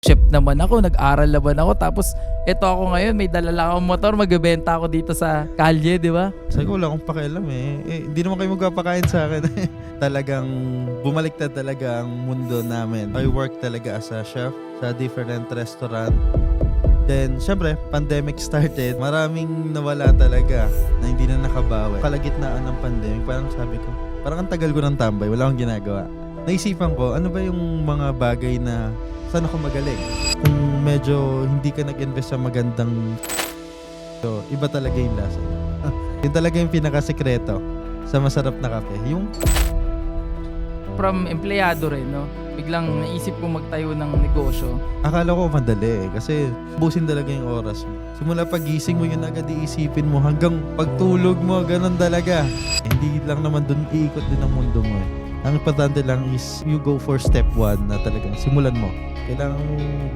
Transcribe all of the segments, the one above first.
Chef naman ako, nag-aral naman ako, tapos eto ako ngayon, may dala lang akong motor, magbebenta ako dito sa kalye, di ba? Sabi ko, wala akong pakialam eh. Hindi naman kayo magpapakain sa akin. Talagang bumaliktad talaga ang mundo namin. I work talaga as a chef sa different restaurant. Then, syempre, pandemic started. Maraming nawala talaga na hindi na nakabawi. Kalagitnaan ng pandemic, parang sabi ko, parang ang tagal ko ng tambay, wala akong ginagawa. Naisipan ko, ano ba yung mga bagay na saan ako magaling? Kung medyo hindi ka nag-invest sa magandang so, iba talaga yung lasa. Yun talaga yung pinakasekreto sa masarap na kape. Yung From empleyado rin, no? Biglang naisip ko magtayo ng negosyo. akala ko madali eh. Kasi busin talaga yung oras mo. Simula pagising mo yun agad iisipin mo hanggang pagtulog mo, ganun talaga. Hindi lang naman dun iikot din ang mundo mo eh. Ang importante lang is you go for step 1 na talagang simulan mo. Kailangan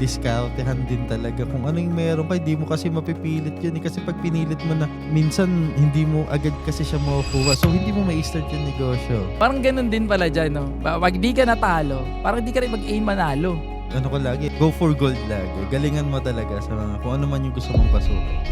discountehan din talaga kung ano yung meron ka. Hindi mo kasi mapipilit yun. Kasi pag pinilit mo na, minsan hindi mo agad kasi siya makukuha. So hindi mo ma-start yung negosyo. Parang ganun din pala dyan, no? Pag di ka natalo, parang di ka rin mag-aim manalo. Ano ko lagi, go for gold lagi. Galingan mo talaga sa mga kung ano man yung gusto mong pasukin.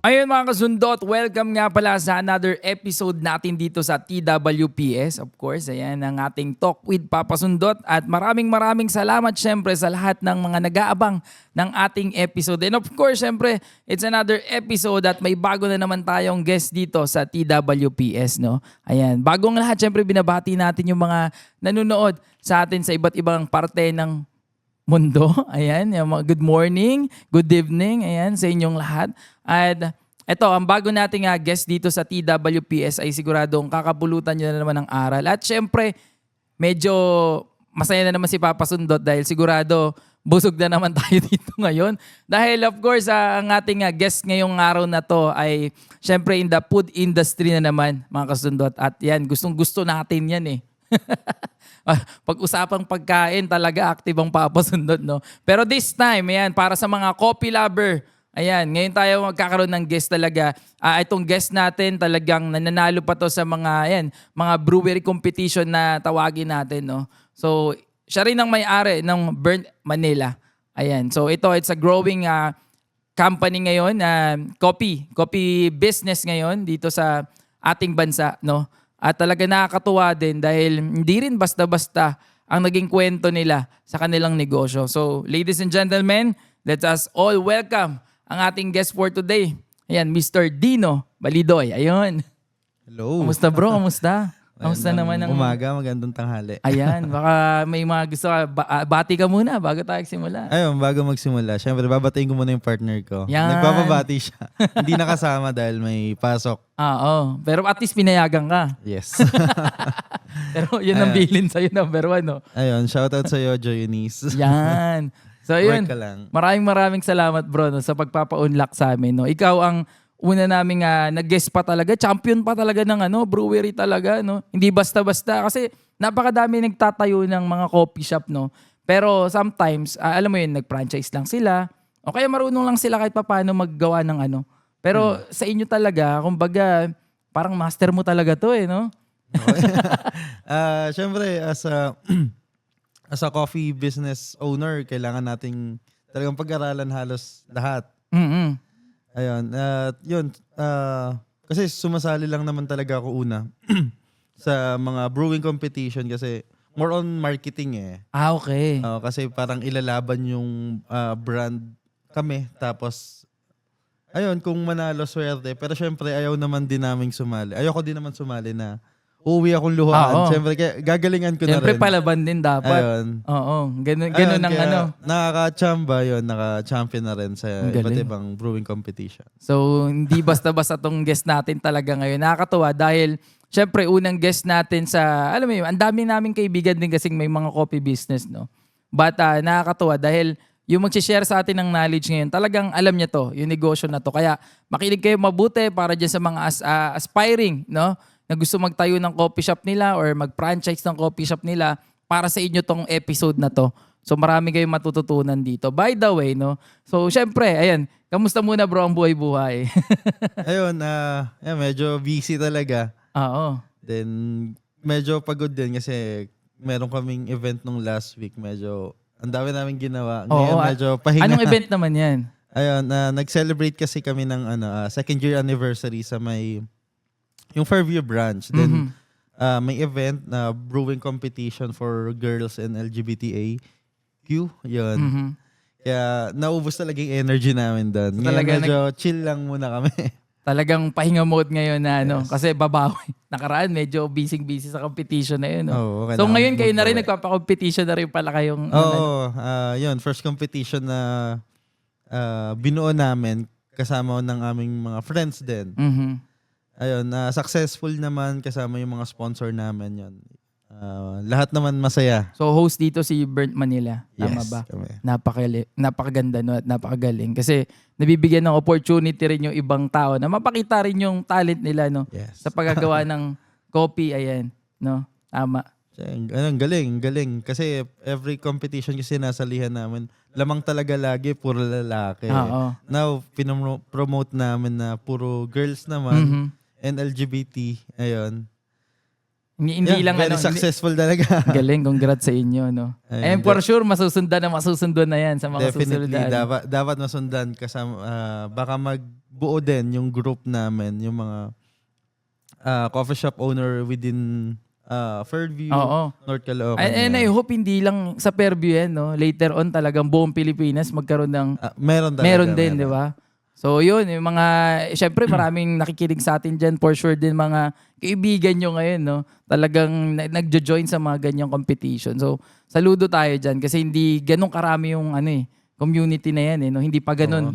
Ayun mga kasundot, welcome nga pala sa another episode natin dito sa TWPS. Of course, ayan ang ating Talk with Papa Sundot. At maraming salamat syempre sa lahat ng mga nag-aabang ng ating episode. And of course, syempre, it's another episode at may bago na naman tayong guest dito sa TWPS. No? Ayan, bagong lahat, syempre binabati natin yung mga nanonood sa atin sa iba't ibang parte ng mundo. Ayan, yung mga good morning, good evening, ayan, sa inyong lahat. At eto, ang bago nating guest dito sa TWPS ay siguradong kakapulutan nyo na naman ng aral. At syempre, medyo masaya na naman si Papa Sundot dahil sigurado busog na naman tayo dito ngayon. Dahil of course, ang ating guest ngayong araw na to ay syempre in the food industry na naman, mga kasundot. At yan, gustong gusto natin yan eh. Pag-usapang pagkain, talaga active ang papasundot, no? Pero this time, ayan, para sa mga coffee lover, ayan, ngayon tayo magkakaroon ng guest talaga. Itong guest natin talagang nananalo pa to sa mga, ayan, mga brewery competition na tawagin natin, no? So, siya rin ang may-ari ng Burnt Manila. Ayan, so it's a growing company ngayon, coffee business ngayon dito sa ating bansa, no? At talaga nakakatuwa din dahil hindi rin basta-basta ang naging kwento nila sa kanilang negosyo. So, ladies and gentlemen, let us all welcome ang ating guest for today. Ayan, Mr. Dino Balidoy. Ayun. Hello. Kamusta bro? Kamusta? Kamusta naman ang umaga, magandang tanghali. Ayan, baka may mga gusto ka. Bati ka muna bago tayo simula. Ayun, bago magsimula, syempre babatiin ko muna yung partner ko. Yan. Nagpapabati siya. Hindi nakasama dahil may pasok. Oo. Pero at least pinayagan ka. Yes. Pero yun ang bilin sa'yo, number 1, no? Ayun, shoutout sa'yo, Joy Eunice. Yan. So yun, Work ka lang. maraming salamat bro no, sa pagpapa-unlock sa amin. No. Ikaw ang una naming nag-guest pa talaga, champion pa talaga ng brewery talaga. No. Hindi basta-basta kasi napakadami nagtatayo ng mga coffee shop. No. Pero sometimes, alam mo yun, nag-franchise lang sila o kaya marunong lang sila kahit paano maggawa ng Pero sa inyo talaga, kumbaga, parang master mo talaga to eh, no? Syempre, as a coffee business owner, kailangan nating talagang pag-aralan halos lahat. Mm-hmm. Ayun. Yun. Kasi sumasali lang naman talaga ako una sa mga brewing competition kasi more on marketing eh. Okay. Kasi parang ilalaban yung brand kami. Tapos, ayun, kung manalo, swerte. Pero syempre, ayaw naman din namin sumali. Ayoko din naman sumali na uuwi akong luhaan. Siyempre, gagalingan ko Siyempre, na rin. palaban din dapat. Ayun. Oo. Ganun Ayun, ang kaya nakaka-chamba yun. Naka-champion na rin sa Ang iba't galing. ibang brewing competition. So, hindi basta-basta tong guest natin talaga ngayon. Nakakatuwa dahil, syempre, unang guest natin sa, alam mo yun, ang dami naming kaibigan din kasing may mga coffee business, no? But nakakatuwa dahil yung mag-share sa atin ng knowledge ngayon, talagang alam niya to, yung negosyo na to. Kaya makinig kayo mabuti para dyan sa mga aspiring, no? na gusto magtayo ng coffee shop nila or mag-franchise ng coffee shop nila, para sa inyo tong episode na to. So marami kayong matututunan dito. By the way, no? So syempre, ayan, kamusta muna bro ang buhay-buhay? Ayun, medyo busy talaga. Oo. Then, medyo pagod din kasi meron kaming event nung last week. Medyo, ang dami namin ginawa. Ngayon, medyo pahinga. Anong event naman yan? Ayun, nag-celebrate kasi kami ng second year anniversary sa yung Fairview branch. Then, may event na brewing competition for girls and LGBTQ. Yun. Kaya naubos talaga yung energy namin doon. Ngayon, medyo chill lang muna kami. Talagang pahinga mode ngayon na kasi babawi. Nakaraan medyo busy sa competition na yun. No? Oo, so ngayon kayo na rin nagpapa-competition na rin pala kayong... yun. First competition na binuo namin kasama ng aming mga friends din. Ayun, successful naman kasama yung mga sponsor namin yun. Lahat naman masaya. So host dito si Burnt Manila. Tama Yes, ba? kami. Napakaganda no at napakagaling. Kasi nabibigyan ng opportunity rin yung ibang tao na mapakita rin yung talent nila no Yes. sa paggagawa ng copy. Ayan. No? Tama. Galing. Kasi every competition kasi nasalihan namin, lamang talaga lagi, puro lalaki. Oo. Now, promote namin na puro girls naman and LGBT. Ayun. Hindi lang very successful talaga. Galing, congrats sa inyo, no? Ayun, And for sure, masusundan na yan sa mga susunod. Definitely, dapat masundan kasama, baka magbuo din yung group namin, yung mga coffee shop owner within Fairview, North Caloocan. And I hope hindi lang sa Fairview yan, no? Later on talagang buong Pilipinas magkaroon ng... meron din, di ba? So yun, yung mga, syempre maraming nakikinig sa atin dyan, for sure din mga kaibigan nyo ngayon, no? Talagang nagjo-join sa mga ganyang competition. So saludo tayo dyan kasi hindi ganun karami yung community na yan, no? Hindi pa ganun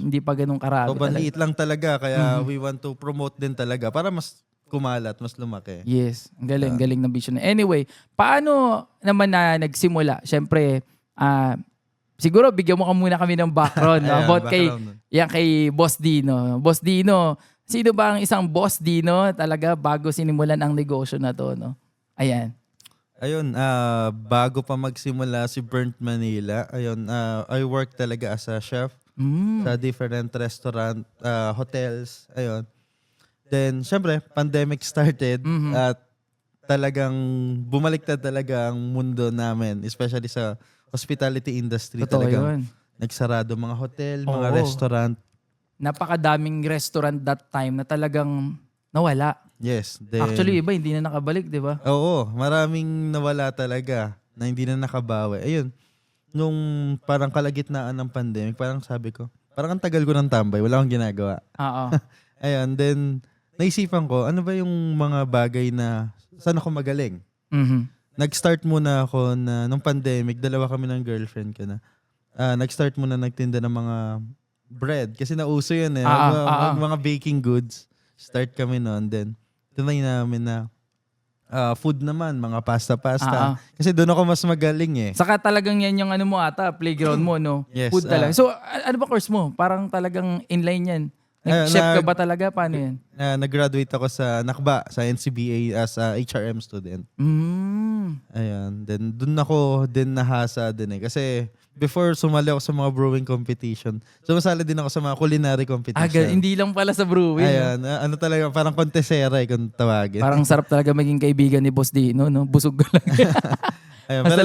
karami. So maliit lang talaga, kaya we want to promote din talaga para mas kumalat, mas lumaki. Yes, galing ng vision. Anyway, paano naman na nagsimula? Syempre, siguro bigyan mo ka muna kami ng background no? About kay Boss Dino. Boss Dino, sino ba ang isang Boss Dino talaga bago sinimulan ang negosyo na to, no? Ayan. Ayun, bago pa magsimula si Burnt Manila, ayun, I work talaga as a chef sa different restaurant, hotels, ayun. Then, syempre, pandemic started at talagang bumaliktad talaga ang mundo namin, especially sa hospitality industry. Totoo talagang yun. Nagsarado mga hotel, mga restaurant. Napakadaming restaurant that time na talagang nawala. Yes. Then, Actually, iba hindi na nakabalik, di ba? Oo, maraming nawala talaga na hindi na nakabawi. Ayun, nung parang kalagitnaan ng pandemic, parang sabi ko, parang ang tagal ko ng tambay, wala akong ginagawa. Oo. Ayun, then naisipan ko, ano ba yung mga bagay na saan ako magaling? Nag-start muna ako na, nung pandemic, dalawa kami ng girlfriend ko na. Nag-start muna nagtinda ng mga bread. Kasi nauso yun eh. Mga baking goods. Start kami noon. Then, tinay namin na food naman, mga pasta-pasta. Kasi doon ako mas magaling eh. Saka talagang yan yung playground mo, no? Yes, Food talaga. So, ano ba course mo? Parang talagang inline yan. Nag-chef ka ba talaga? Paano yan? Nag-graduate ako sa NACBA, sa NCBA as a HRM student. Ayan. Then, dun ako din nahasa din eh. Kasi, before sumali ako sa mga brewing competition, sumasali din ako sa mga culinary competition. Hindi lang pala sa brewing. Ayan. Ano talaga, parang contesera kung tawagin. Parang sarap talaga maging kaibigan ni Boss Dino, no? Busog ko lang. Ayan. Pero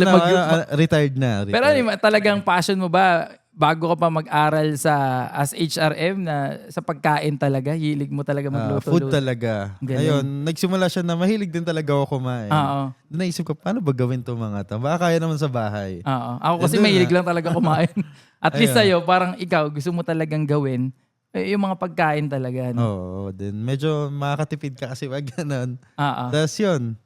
retired na. Pero talagang passion mo ba, bago ka pa mag-aral as HRM na sa pagkain talaga, hilig mo talaga magluto? Food talaga. Ayun, nagsimula siya na mahilig din talaga ako kumain. Doon naisip ko, paano ba gawin to mga to? Baka kaya naman sa bahay. Ako kasi mahilig lang talaga kumain. At least sa'yo, parang ikaw, gusto mo talagang gawin yung mga pagkain talaga. No? Oo, din. Medyo makakatipid ka kasi wag ganun. Tapos yun,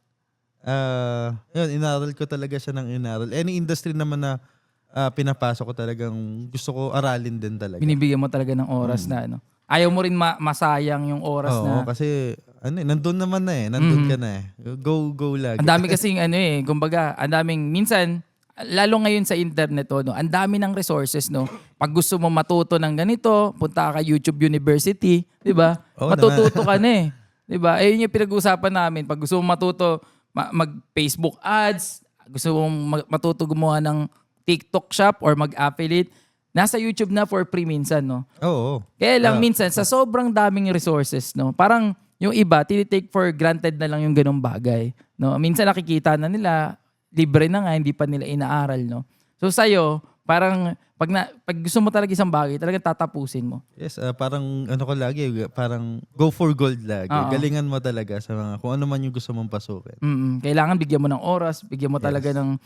inaral ko talaga siya ng inaral. Any industry naman na pinapasok ko talagang gusto ko aralin din talaga. Binibigyan mo talaga ng oras na ano. Ayaw mo rin masayang yung oras na. Oo, kasi nandun naman na eh. Nandun ka na eh. Go lagi. Ang dami kasing kumbaga, ang daming minsan lalo ngayon sa internet no, ang dami ng resources no. Pag gusto mo matuto ng ganito, punta ka YouTube University, 'di ba? Matututo ka na eh. 'Di ba? Ayun yung pinag-uusapan namin. Pag gusto mong matuto mag-Facebook ads, gusto mong matuto gumawa ng TikTok shop or mag-affiliate, nasa YouTube na for free minsan, no? Oo. Kaya lang minsan sa sobrang daming resources, no, parang yung iba tinitake for granted na lang yung ganung bagay, no. Minsan nakikita na nila libre na nga, hindi pa nila inaaral, no. So sa'yo, parang pag gusto mo talaga isang bagay, talagang tatapusin mo. Yes, parang ano ko lagi, parang go for gold lagi. Oo. Galingan mo talaga sa mga kung ano man yung gusto mong pasukin. Kailangan bigyan mo ng oras, bigyan mo talaga ng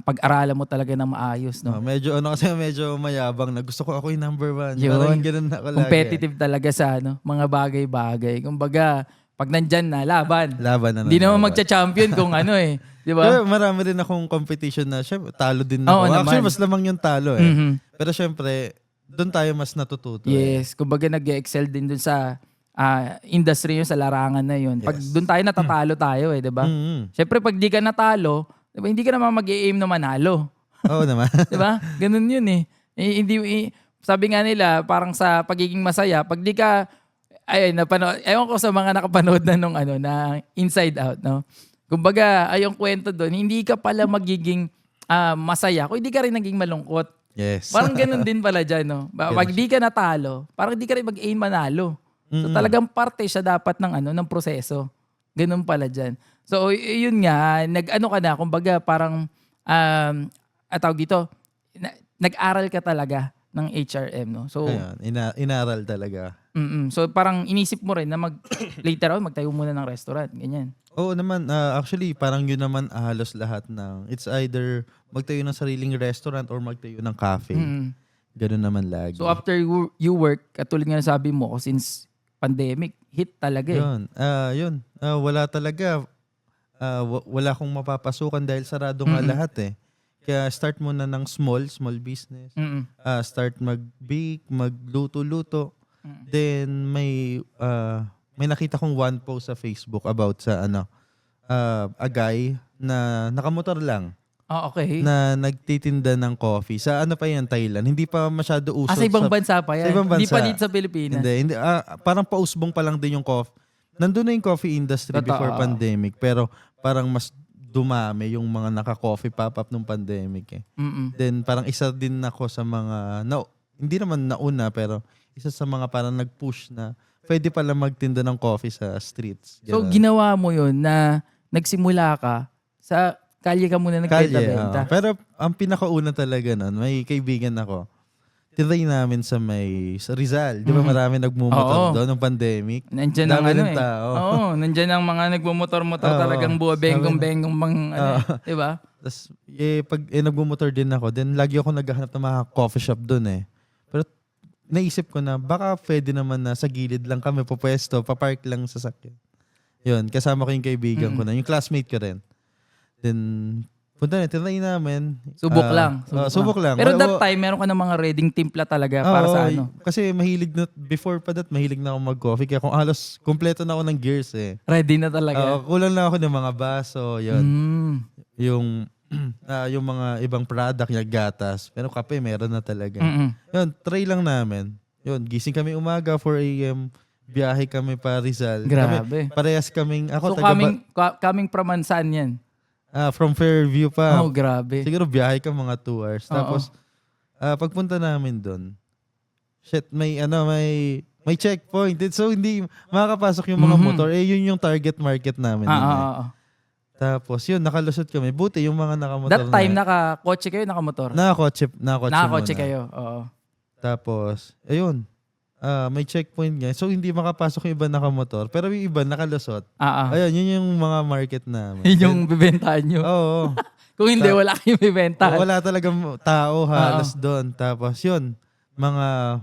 pag-aralan mo talaga ng maayos, no. Medyo ano kasi medyo mayabang na gusto ko ako yung number 1. Yun. Parang ganun ako lagi. Competitive talaga sa mga bagay-bagay. Kumbaga, pag nandyan na, laban. Laban na. Hindi naman magcha-champion kung di ba? Pero marami rin akong competition na syempre talo din na Oo ako. naman. Actually, mas lamang yung talo eh. Mhm. Pero syempre, doon tayo mas natututo. Yes, kumbaga nag-excel din dun sa industry yun, sa larangan na yun. Pag Yes. dun tayo natatalo tayo di ba? Mhm. Syempre pag di ka natalo, di ba, hindi ka naman mag-i-aim na manalo. Oo naman. Di ba? Ganun yun eh. Sabi nga nila, parang sa pagiging masaya, pag di ka, ewan ko sa mga nakapanood na nung na Inside Out, no? Kumbaga, yung kwento doon, hindi ka pala magiging masaya kung hindi ka rin naging malungkot. Yes. Parang ganun din pala dyan, no? Pag di ka natalo, parang di ka rin mag-aim manalo. So talagang parte siya dapat ng proseso. Ganun pala dyan. So yun nga, nag-ano ka na, kumbaga parang, tawag dito, nag-aral ka talaga ng HRM, no? So, Ayun, inaral talaga. So parang inisip mo rin na later on, magtayo muna ng restaurant, ganyan. Oo naman, actually parang yun naman halos lahat ng, it's either magtayo ng sariling restaurant or magtayo ng cafe. Ganun naman lagi. So after you work, katulad nga sabi mo, since pandemic, hit talaga eh. Yun. Wala talaga. Wala akong mapapasukan dahil sarado nga lahat eh. Kaya start muna ng small business. Start mag-bake, magluto-luto. Then may nakita kong one post sa Facebook about sa a guy na nakamotor lang. Okay. Na nagtitinda ng coffee. Sa pa yan, Thailand. Hindi pa masyado uso. Sa ibang bansa pa yan? Sa ibang bansa. Hindi pa dito sa Pilipinas? Hindi. Parang pausbong pa lang din yung coffee. Nandun na yung coffee industry before pandemic. Pero parang mas dumami yung mga naka-coffee pop-up nung pandemic eh. Then parang isa din ako sa mga, hindi naman nauna pero isa sa mga parang nag-push na pwede pala magtinda ng coffee sa streets. So ginawa mo yun na nagsimula ka sa kalye ka muna nagbenta-benta. Pero ang pinakauna talaga nun, may kaibigan ako. Tinry namin sa Rizal. Di ba marami nagmumotor doon ng pandemic? Nandiyan ang tao. Oo, nandiyan ang mga nagmumotor-motor talagang bengong-bengong di ba? Tapos pag nagmumotor din ako, then lagi ako naghahanap ng mga coffee shop doon eh. Pero naisip ko na baka pwede naman na sa gilid lang kami pupwesto, papark lang sa sakyan. Yun, kasama ko yung kaibigan ko na, yung classmate ko rin. Then, punta na, tinry namin. Subok lang. Subok lang. Pero that time, meron ka ng mga reading timpla talaga para sa Kasi before pa mahilig na ako mag-coffee. Kaya kung halos kompleto na ako ng gears eh. Ready na talaga. Kulang lang ako ng mga baso, yun. Yung mga ibang product, yung gatas. Pero kape, meron na talaga. Yun, try lang namin. Yun, gising kami umaga, 4 a.m., biyahe kami pa Rizal. Grabe. Parehas kaming, so coming from saan yan? From Fairview pa. Oh, grabe. Siguro biyahe ka mga 2 hours. Tapos, pagpunta namin doon, may checkpoint. So, hindi makakapasok yung mga motor. Yun yung target market namin. Tapos, yun, nakalusot kami. Buti yung mga nakamotor. That time, naka-kotse kayo, nakamotor? Naka-kotse kayo, oo. Tapos, ayun. May checkpoint nga. So, hindi makapasok yung iba nakamotor. Pero yung iba nakalusot. Ayun, yun yung mga market namin. Yun yung bibentahan nyo. Oo. Kung hindi, wala kayong bibentahan. Wala talagang tao halos doon. Tapos, yun, mga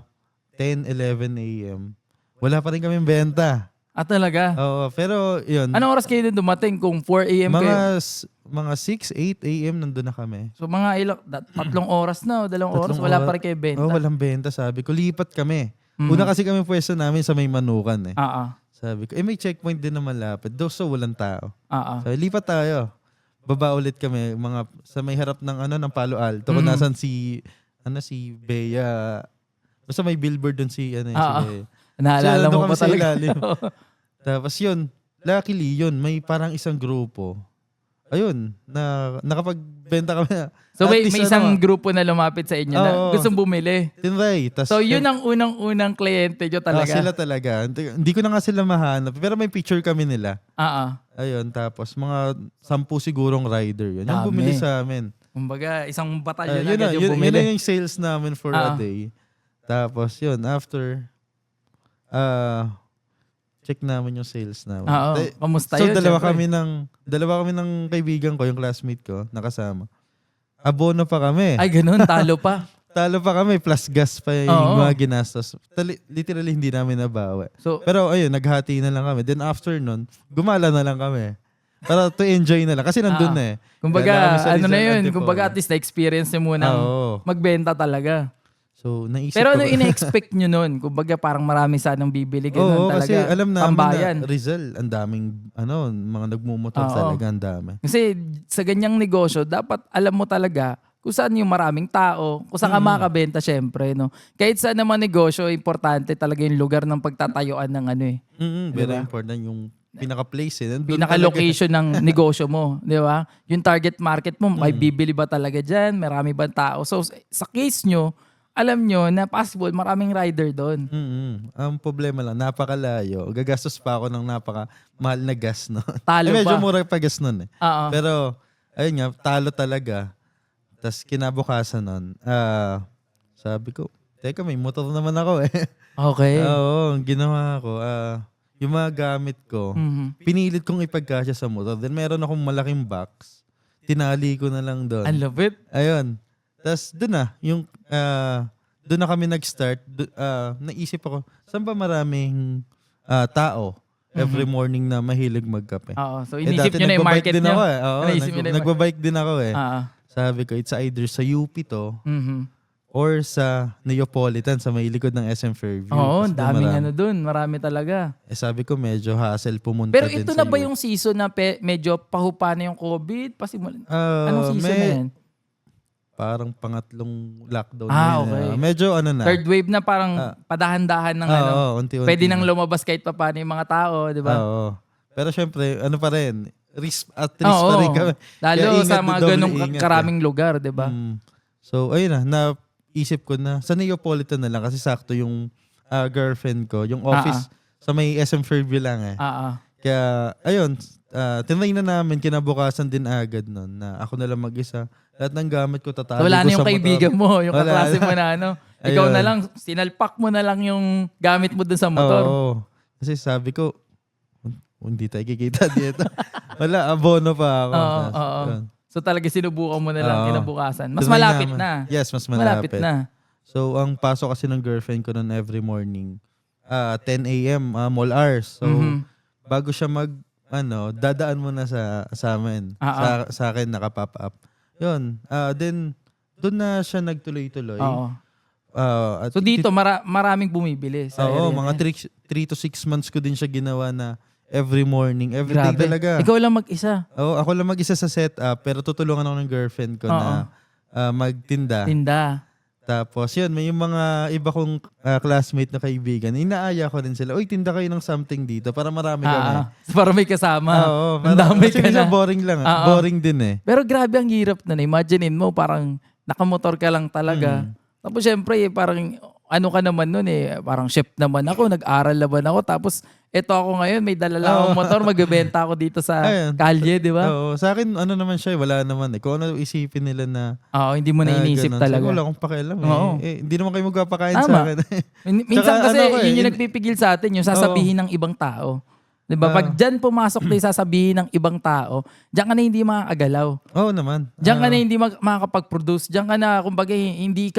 10, 11 a.m. Wala pa rin kaming benta. Talaga? Oo, pero yun. Anong oras kayo din dumating kung 4 a.m. kayo? Mga 6, 8 a.m. nandun na kami. So mga 3 oras na o 2 oras, wala pa rin kayo benta? Walang benta, sabi ko. Lipat kami. Una kasi kami pwesto namin sa may Manukan eh. Sabi ko, may checkpoint din na malapit. So walang tao. Sabi, lipat tayo. Baba ulit kami sa may harap ng Palo Alto. Kung nasan si Bea. Basta may billboard doon si Bea. Naalala mo pa talaga. Tapos yun, luckily yun, may parang isang grupo. Ayun, na nakapagbenta kami. So At may least isang grupo na lumapit sa inyo na Oo. gustong bumili. tinry. Tas, So yun ang unang-unang kliyente nyo talaga. sila talaga. Hindi ko na nga sila mahanap. Pero may picture kami nila. Ayun, tapos mga 10 sigurong rider yun. Yung Dami. bumili sa amin. Kumbaga, isang batalyon Yun agad na, yung yun bumili. na yung sales namin for a day. Tapos yun, after, check namin yung sales namin. Oo. Kamusta So yun? dalawa syempre? kami ng kaibigan ko, yung classmate ko, nakasama. Abono pa kami. Ay, ganun. Talo pa. Talo pa kami, plus gas pa yung Oo. mga ginastos. Literally, hindi namin nabawi. So, Pero ayun, naghati na lang kami. Then after nun, gumala na lang kami. Para to enjoy na lang. Kasi nandun na eh. Gala kumbaga, kami sa ano na Rizal yun? Antipolo. Kumbaga, at least na-experience nyo munang Oo. magbenta talaga. So, naisip Pero ko ano ba- ina-expect nyo nun? Kumbaga, parang marami sanang bibili. Ganun Oo, talaga. kasi alam namin Pambayan. na Rizal, ang daming, mga nagmumotor Oo. talaga, ang dami. Kasi sa ganyang negosyo, dapat alam mo talaga kung saan yung maraming tao, kung saan ka makabenta syempre. No? Kahit saan naman negosyo, importante talaga yung lugar ng pagtatayuan ng ano eh. Very important yung pinaka-place eh. Nandun Pinaka-location ng negosyo mo, di ba? Yung target market mo, may bibili ba talaga dyan? Marami ba tao? So, sa case nyo, alam nyo na possible maraming rider doon. Ang problema lang, napakalayo. Gagastos pa ako ng napaka-mahal na gas, no? Talo medyo pa. mura pa gas nun eh. Oo. Pero, ayun nga, talo talaga. Tapos kinabukasan nun, sabi ko, teka, may motor naman ako eh. Okay. Oo, ang ginawa ko, yung mga gamit ko, Mhm. pinilit kong ipagkasya sa motor. Then meron akong malaking box. Tinali ko na lang doon. I love it. Ayun. Tapos doon na, doon na kami nag-start. Naisip ako, saan ba maraming tao every morning na mahilig magkape? Oo. So, Eh, inisip dati nyo na yung nagbabike market din nyo. ako eh. Oo, Naisip nyo na yung nagbabike din ako eh. Oo. Sabi ko, it's either sa UP to Mhm. or sa Neapolitan, sa may likod ng SM Fairview. Oo, Kasi doon daming marami. ano dun. Marami talaga. Eh sabi ko, medyo hassle pumunta Pero din ito sa na ba UP. yung season na medyo pahupa na yung COVID? Anong season na yan? Parang pangatlong lockdown. Ah, na yun. okay. Medyo ano na. Third wave na parang padahan-dahan ng ano. Oo, unti-unti Pwede nang na. lumabas kahit pa paano yung mga tao, di ba? Oo. Pero syempre, ano pa rin, risk pa rin kami. Lalo Kaya sa ingat, mga doble ganong ingat karaming lugar, di ba? So, ayun na, naisip ko na, sa Neapolitan na lang kasi sakto yung girlfriend ko, yung office sa may SM Fairview lang eh. Kaya, ayun, tinry na namin, kinabukasan din agad nun na ako na lang mag-isa. Lahat ng gamit ko tatali So, wala ko na yung sa kaibigan mo, yung Wala kaklase na. mo na ano. Ikaw Ayun. na lang, sinalpak mo na lang yung gamit mo dun sa motor. Oo. Kasi sabi ko, hindi tayo kikita dito. Wala, abono pa ako. Oo, Tapos, oo. yun. So talaga sinubukan mo na lang Oo. kinabukasan. Mas Tinry malapit namin. na. Yes, mas Malapit malapit. na. So, ang pasok kasi ng girlfriend ko noon every morning, 10 a.m. Mall hours. So, bago siya dadaan muna sa amin. Sa akin, nakapop up. Yun. Then, doon na siya nagtuloy-tuloy. Oo. At So dito, maraming bumibili sa area mga na yan. 3 to 6 months ko din siya ginawa na every morning, every day Grabe. talaga. Ikaw lang mag-isa. Oo, ako lang mag-isa sa setup, pero tutulungan ako ng girlfriend ko na magtinda. Tinda. Tapos yun, may yung mga iba kong classmate na kaibigan, inaaya ko rin sila, uy, tinda kayo ng something dito para marami kami. So, para may kasama. Oo, Ang dami kasi ka na. minsan boring lang. Boring din eh. Pero grabe ang hirap na. Imaginein mo, parang nakamotor ka lang talaga. Tapos syempre, parang ano ka naman nun eh. Parang chef naman ako, nag-aral naman ako. Tapos eto ako ngayon, may dala lang akong motor, magbebenta ako dito sa kalye, di ba? Oo, sa akin, ano naman siya, wala naman eh. Kung ano isipin nila na Oo, hindi mo na inisip ganun. talaga. Sabi, wala akong pakialam eh. Oo. Hindi naman kayo magpapakain Tama. sa akin. Minsan Tsaka kasi, ano ko eh, yun yung nagpipigil sa atin, yung sasabihin ng ibang tao. Diba? Pag dyan pumasok na yung sasabihin ng ibang tao, dyan ka na hindi makakagalaw. Oo naman. Diyan ka na hindi makakapag-produce. Diyan ka na, kumbaga, hindi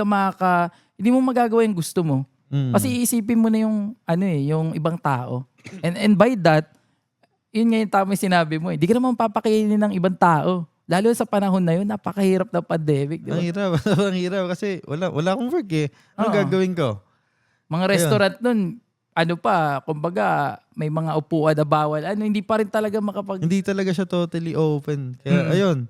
mo magagawa yung gusto mo. Kasi iisipin mo na yung, yung ibang tao. And by that, yun nga yung tama yung sinabi mo. Hindi ka naman papakainin ng ibang tao. Lalo sa panahon na yun, napakahirap ng pandemic. Di ba? Ang hirap. Ang hirap kasi wala akong work eh. Anong gagawin ko? Mga restaurant nun, kumbaga, may mga upuan na bawal. Hindi pa rin talaga Hindi talaga siya totally open. Kaya ayun.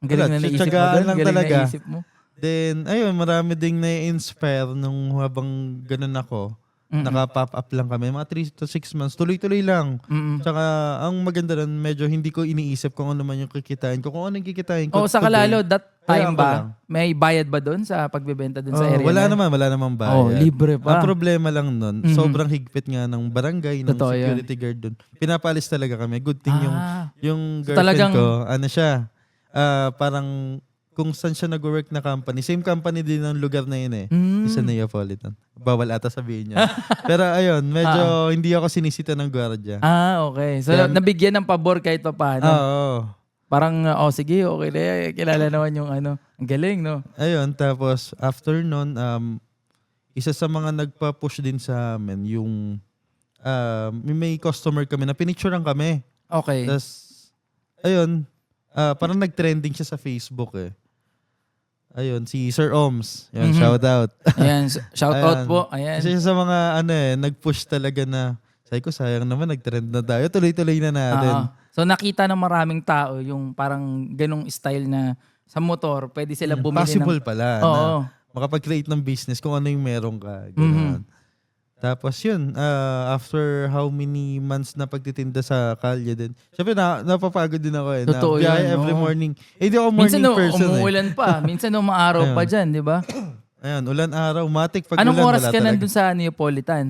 Ang galing na naisip mo tsagaan doon. lang Galing talaga. naisip mo. Then, ayun, marami ding na-inspire nung habang ganun ako. Naka-pop up lang kami. Mga 3 to 6 months. Tuloy-tuloy lang. Tsaka, ang maganda rin, medyo hindi ko iniisip kung ano man yung kikitain ko. Kung ano yung kikitain ko. Oo, saka lalo, that time Kaya ako lang. ba, may bayad ba doon sa pagbebenta doon sa area wala na yun? wala namang bayad. Oh, libre pa. Ang problema lang nun, sobrang higpit nga ng barangay, ng Totoo yan. security guard dun. Pinapalis talaga kami. Good thing yung So, girlfriend talagang- ko, ano siya, parang kung saan siya nag-work na company, same company din ng lugar na yun eh. Isa Neapolitan. Bawal ata sabihin niya. Pero ayun, medyo hindi ako sinisita ng gwardiya. Okay. So, Kaya- nabigyan ng pabor kahit pa paano. Oo. Parang, sige, okay na. Kilala naman yung ano. Ang galing, no? Ayun, tapos after nun, isa sa mga nagpa-push din sa amin, yung may customer kami na pinicturean kami. Okay. Tapos, ayun, parang nag-trending siya sa Facebook eh. Ayun, si Sir Oms. Yan, shout out. Ayan, shout out Ayan. po. Ayan. Kasi siya sa mga nag-push talaga na, sabi ko, sayang naman, nag-trend na tayo. Tuloy-tuloy na natin. Oo. So nakita ng maraming tao yung parang ganong style na sa motor, pwede sila bumili Possible ng... pala Oo. na makapag-create ng business kung ano yung meron ka. Ganun. Tapos yun, after how many months na pagtitinda sa kalye din. Siyempre, napapagod din ako eh. Totoo biyahe yun, every no? morning. Hindi ako morning Minsan person eh. umuulan pa. Minsan umaaraw pa dyan, di ba? Ayan, ulan araw, matik pag Anong ulan, oras wala ka talaga. nandun sa Neapolitan?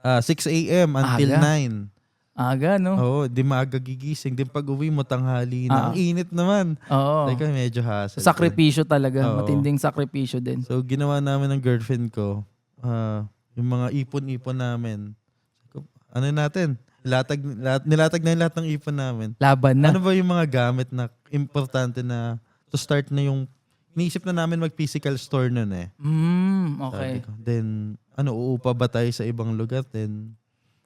6 a.m. until Aga. 9. Aga, no? Oo, di maaga gigising. Di pag uwi mo, tanghali na. Ang init naman. Oo. Teka, medyo hassle. Sakripisyo talaga. Oo. Matinding sakripisyo din. So, ginawa namin ng girlfriend ko, yung mga ipon-ipon namin. Ano natin? Nilatag na yung lahat ng ipon namin. Laban na. Ano ba yung mga gamit na importante na to start na yung iniisip na namin mag-physical store nun eh. Okay. Sabi ko. Then, uupa ba tayo sa ibang lugar? Then,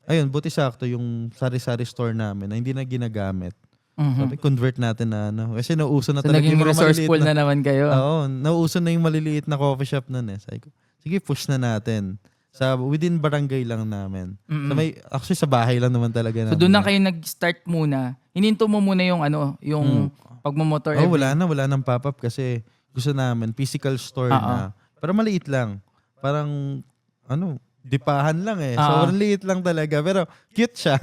ayun, buti sakto yung sari-sari store namin na hindi na ginagamit. Sabi, convert natin na Kasi nauuso na So, talaga naging yung mga resourceful maliliit na naman kayo. Oo, nauuso na yung maliliit na coffee shop nun eh. Sabi ko, sige, push na natin. Within barangay lang namin. Actually, sa bahay lang naman talaga namin. So doon na kayo nag-start muna. Hininto mo muna yung yung pagmumotor. Wala nang pop-up kasi gusto namin physical store na. Pero maliit lang. Parang, dipahan lang eh. Sobrang liit lang talaga. Pero cute siya.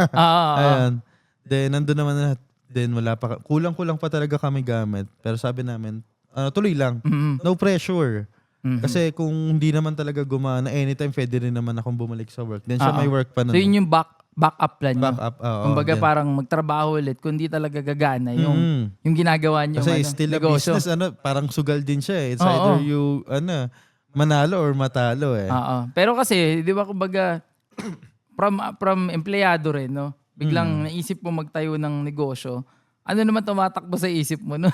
Ayan. Then, nandun naman na. Then, wala pa. Kulang-kulang pa talaga kami gamit. Pero sabi namin, tuloy lang. No pressure. Kasi kung hindi naman talaga gumana, anytime pwede rin naman akong bumalik sa work. Then siya may work pa nun. So yun yung backup plan nyo. Backup, oo. Kumbaga Then, parang magtrabaho ulit kung di talaga gagana yung ginagawa nyo kasi still a negosyo. business, parang sugal din siya eh. It's Oo. either you, manalo or matalo eh. Pero kasi, di ba kumbaga, from empleyado rin, no? Biglang naisip mo magtayo ng negosyo. Ano naman tumatakbo sa isip mo nun?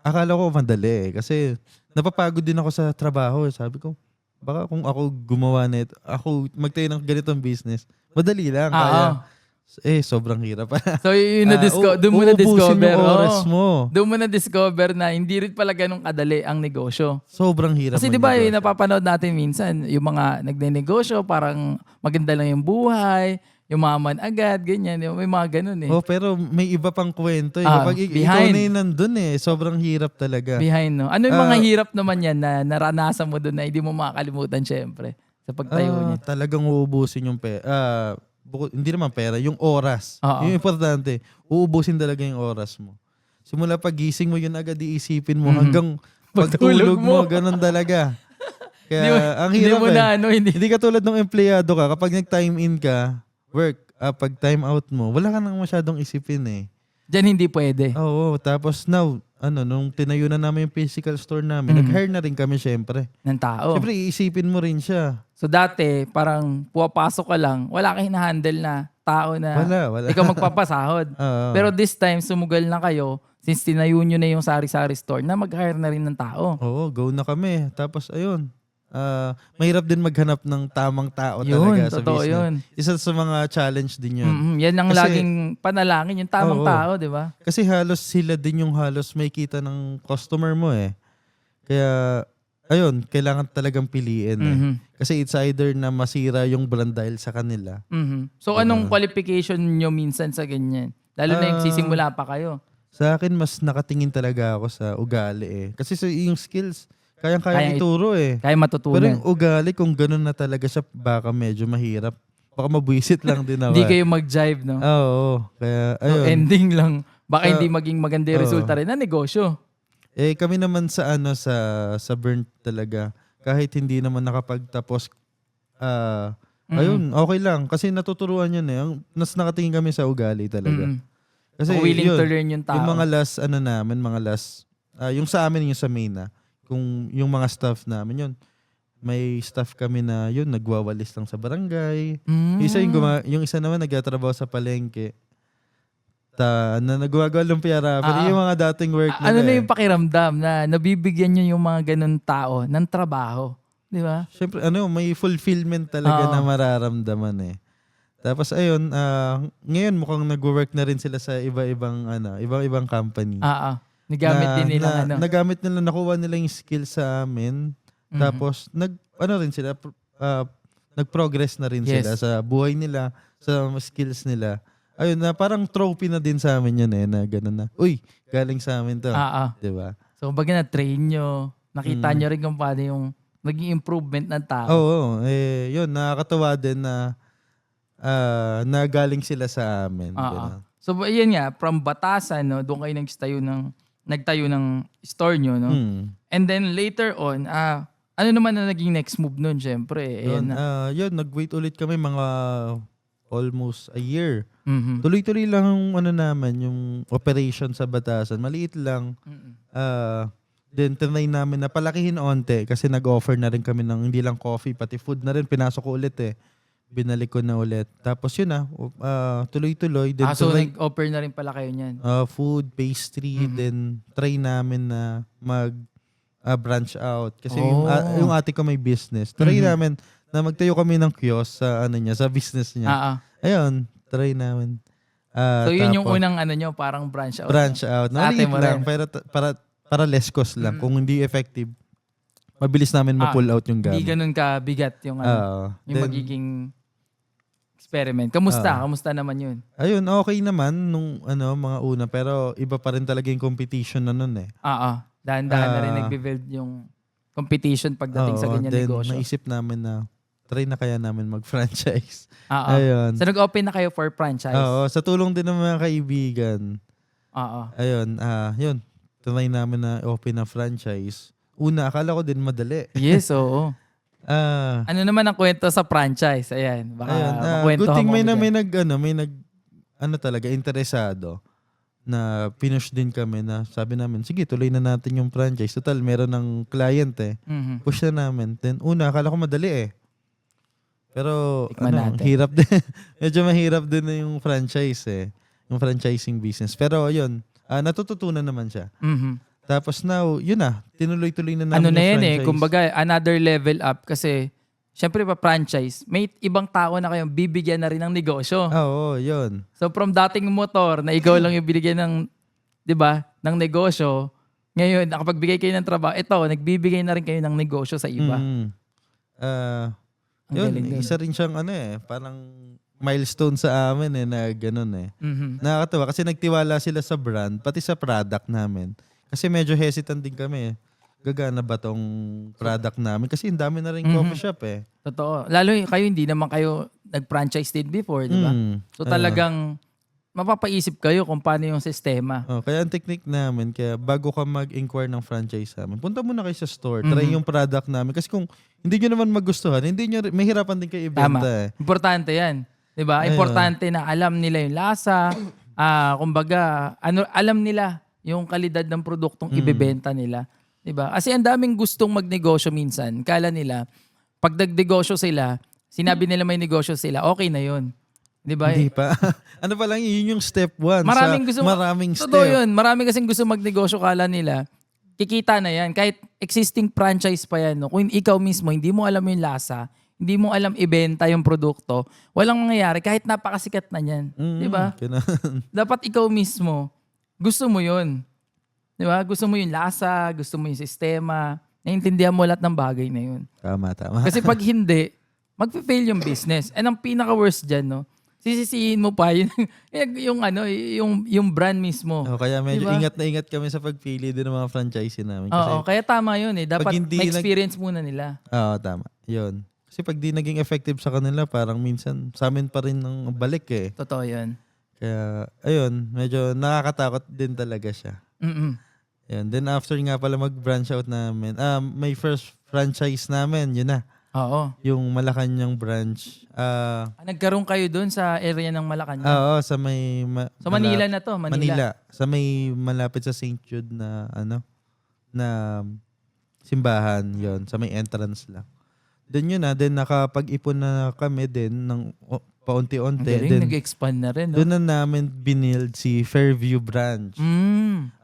Akala ko madali eh. Kasi napapagod din ako sa trabaho. Sabi ko, baka kung ako gumawa nito, ako magtayo ng ganitong business, madali lang. Kaya, sobrang hirap. So yun doon mo uubusin na-discover. yung oras mo. Doon mo na-discover na hindi rin pala ganun kadali ang negosyo. Sobrang hirap. Kasi di ba magnegosyo. napapanood natin minsan, yung mga nagnenegosyo, parang maganda lang yung buhay, yumaman agad, ganyan. May mga ganun eh. Pero may iba pang kwento eh. Kapag ikaw behind. na yun nandun eh, sobrang hirap talaga. Behind, no? Ano yung mga hirap naman yan na naranasan mo doon na hindi mo makakalimutan syempre sa pagtayo niya? Talagang uubusin yung pera. Hindi naman pera, yung oras. Oo. Yung importante, uubusin talaga yung oras mo. Simula pagising mo, yun agad iisipin mo hanggang pagtulog mo, ganun talaga. Kaya ang hirap hindi katulad ng empleyado ka, kapag nag-time in ka, work, pag time out mo, wala ka nang masyadong isipin eh. Diyan hindi pwede. Oo, tapos now, nung tinayo na namin yung physical store namin, nag-hire na rin kami syempre. Ng tao. Syempre, iisipin mo rin siya. So dati, parang pumapasok ka lang, wala kang hinahandle na tao na Wala. ikaw magpapasahod. Oo. Pero this time, sumugal na kayo, since tinayo nyo na yung sari-sari store, na mag-hire na rin ng tao. Oo, go na kami. Tapos, ayun. Mahirap din maghanap ng tamang tao Yun, talaga sa totoo business. yun. Isa sa mga challenge din yun. Yan ang Kasi- laging panalangin, yung tamang Oo. tao, di ba? Kasi halos sila din yung halos may kita ng customer mo eh. Kaya, ayun, kailangan talagang piliin eh. Kasi it's either na masira yung brand dahil sa kanila. So anong qualification nyo minsan sa ganyan? Lalo na yung sisimula pa kayo. Sa akin, mas nakatingin talaga ako sa ugali eh. Kasi yung skills, kayang-kaya Kaya ituro eh. Kaya Pero matutunan. yung ugali, kung ganun na talaga siya, baka medyo mahirap. Baka mabwisit lang din ako. Hindi kayo mag-jive, no? Oo. Kaya, So, ayun. ending lang. Baka Sa- hindi maging maganda yung Oo. resulta rin na negosyo. Kami naman sa burnt talaga. Kahit hindi naman nakapagtapos, ayun, okay lang. Kasi natuturuan yun eh. Mas nakatingin kami sa ugali talaga. Mm-mm. Kasi So, willing yun, to learn yung tao. yung mga last, yung sa amin, yung sa main kung yung mga staff namin yun, may staff kami na yun, nagwawalis lang sa barangay. Mm. Yung isa naman nagtatrabaho sa palengke. Na nagwagawa lumpia Pero Ah. yung mga dating work nila Ano na yung pakiramdam na nabibigyan nyo yung mga ganun tao ng trabaho? Di ba? Siyempre, may fulfillment talaga Oo. na mararamdaman eh. Tapos ayun, ngayon mukhang nag-work na rin sila sa iba-ibang company. Nagamit din nila ano. Nagamit nila, nakuha nila yung skill sa amin. Mhm. Tapos nag-progress na rin Yes. sila sa buhay nila, sa skills nila. Ayun, na parang trophy na din sa amin yun na gano'n na. Uy, galing sa amin to. Diba? So, kumbaga na-train nyo. Nakita nyo rin kung paano yung naging improvement ng tao. Oo. Yun, nakakatawa din na galing sila sa amin. Ganun. So, yun nga, from Batasan, no, doon kayo nagtayo ng store nyo, no? And then later on, ano naman na naging next move nun, syempre? Yun, nag-wait ulit kami mga almost a year. Mhm. Tuloy-tuloy lang yung namin, yung operation sa Batasan. Maliit lang. Then tinry namin na palakihin onte kasi nag-offer na rin kami ng hindi lang coffee, pati food na rin. Pinasok ko ulit eh. Binalik ko na ulit. Tapos yun tuloy-tuloy. Then So nag-offer na rin pala kayo niyan. food, pastry, then try namin na mag-branch out. Kasi yung ate ko may business. Try namin na magtayo kami ng kiosk sa business niya. Ayun, try namin. So yun yung unang nyo, parang branch out. Branch out. Sa ate Maliit mo lang, rin. pero para less cost lang. Kung hindi effective, mabilis namin ma-pull out yung gamit. Hindi ganun kabigat yung yung magiging experiment. Kamusta naman yun? Ayun, okay naman nung mga una, pero iba pa rin talaga yung competition na nun eh. Dahan-dahan na rin nagbe-build yung competition pagdating sa ganyan then negosyo. naisip namin na try na kaya namin mag-franchise. Ayun. So nag-open na kayo for franchise? Oo, sa tulong din ng mga kaibigan. Ayun, yun. Try namin na open na franchise. Una, akala ko din madali. Yes, oo. Ano naman ang kwento sa franchise? Ayan, baka makwento good thing mo may talaga interesado na pinush din kami na sabi namin, sige, tuloy na natin yung franchise. Total, meron ng client eh. Push na namin. Then una, akala ko madali eh. Pero hirap din. Medyo mahirap din na yung franchise eh. Yung franchising business. Pero yun, natututunan naman siya. Tapos now, yun tinuloy-tuloy na namin yung franchise. yan eh, kumbaga another level up kasi syempre pa franchise, may ibang tao na kayong bibigyan na rin ng negosyo. Oo, yun. So from dating motor na ikaw lang yung binigyan ng, 'di ba, ng negosyo, ngayon nakapagbigay kayo ng trabaho, ito nagbibigay na rin kayo ng negosyo sa iba. Yun, isa rin siyang parang milestone sa amin na ganun eh. Nakakatawa kasi nagtiwala sila sa brand, pati sa product namin. Kasi medyo hesitant din kami. Gagana ba tong product namin? Kasi ang dami na rin coffee shop eh. Totoo. Lalo kayo, hindi naman kayo nag-franchise din before, di ba? So talagang mapapaisip kayo kung paano yung sistema. Kaya ang technique namin, kaya bago ka mag-inquire ng franchise namin, punta muna kayo sa store, try yung product namin. Kasi kung hindi nyo naman magustuhan, mahirapan din kayo ibenta. Tama. Importante yan. Di ba? Importante na alam nila yung lasa, kumbaga, alam nila yung kalidad ng produktong ibebenta nila. Diba? Kasi ang daming gustong magnegosyo minsan. Kala nila, pag nagnegosyo sila, sinabi nila may negosyo sila, okay na yun. Diba? Hindi pa. Ano pa lang, yun yung step 1. Maraming step. Totoo yun. Marami kasing gusto magnegosyo, kala nila, kikita na yan. Kahit existing franchise pa yan. No? Kung ikaw mismo, hindi mo alam yung lasa, hindi mo alam ibenta yung produkto, walang mangyayari kahit napakasikat na yan. Diba? Dapat ikaw mismo, gusto mo yun. Diba? Gusto mo yung lasa, gusto mo yung sistema, naiintindihan mo lahat ng bagay na yun. Tama. Kasi pag hindi, mag-fail yung business. And ang pinaka-worst dyan, no? sisisihin mo pa yun yung ano, yung brand mismo. Kaya medyo Diba? ingat na ingat kami sa pagpili din ng mga franchisee namin. Kasi, Oo, kaya tama yun eh. Dapat hindi ma-experience muna nila. Oo, tama. Yun. Kasi pag di naging effective sa kanila, parang minsan sa amin pa rin ng balik eh. Totoo yun. Kaya, ayun, medyo nakakatakot din talaga siya. Mm-mm. Yan. Then after nga pala mag-branch out namin, may first franchise namin, yun na. Oo. Yung Malacanang branch. Nagkaroon kayo doon sa area ng Malacanang. Oo, sa may... So Manila na to, Manila. Sa may malapit sa St. Jude na na simbahan, yon sa may entrance lang. Then yun na, then nakapag-ipon na kami din ng paunti-unti. Ang galing, Then nag-expand na rin. No? doon na namin binild si Fairview branch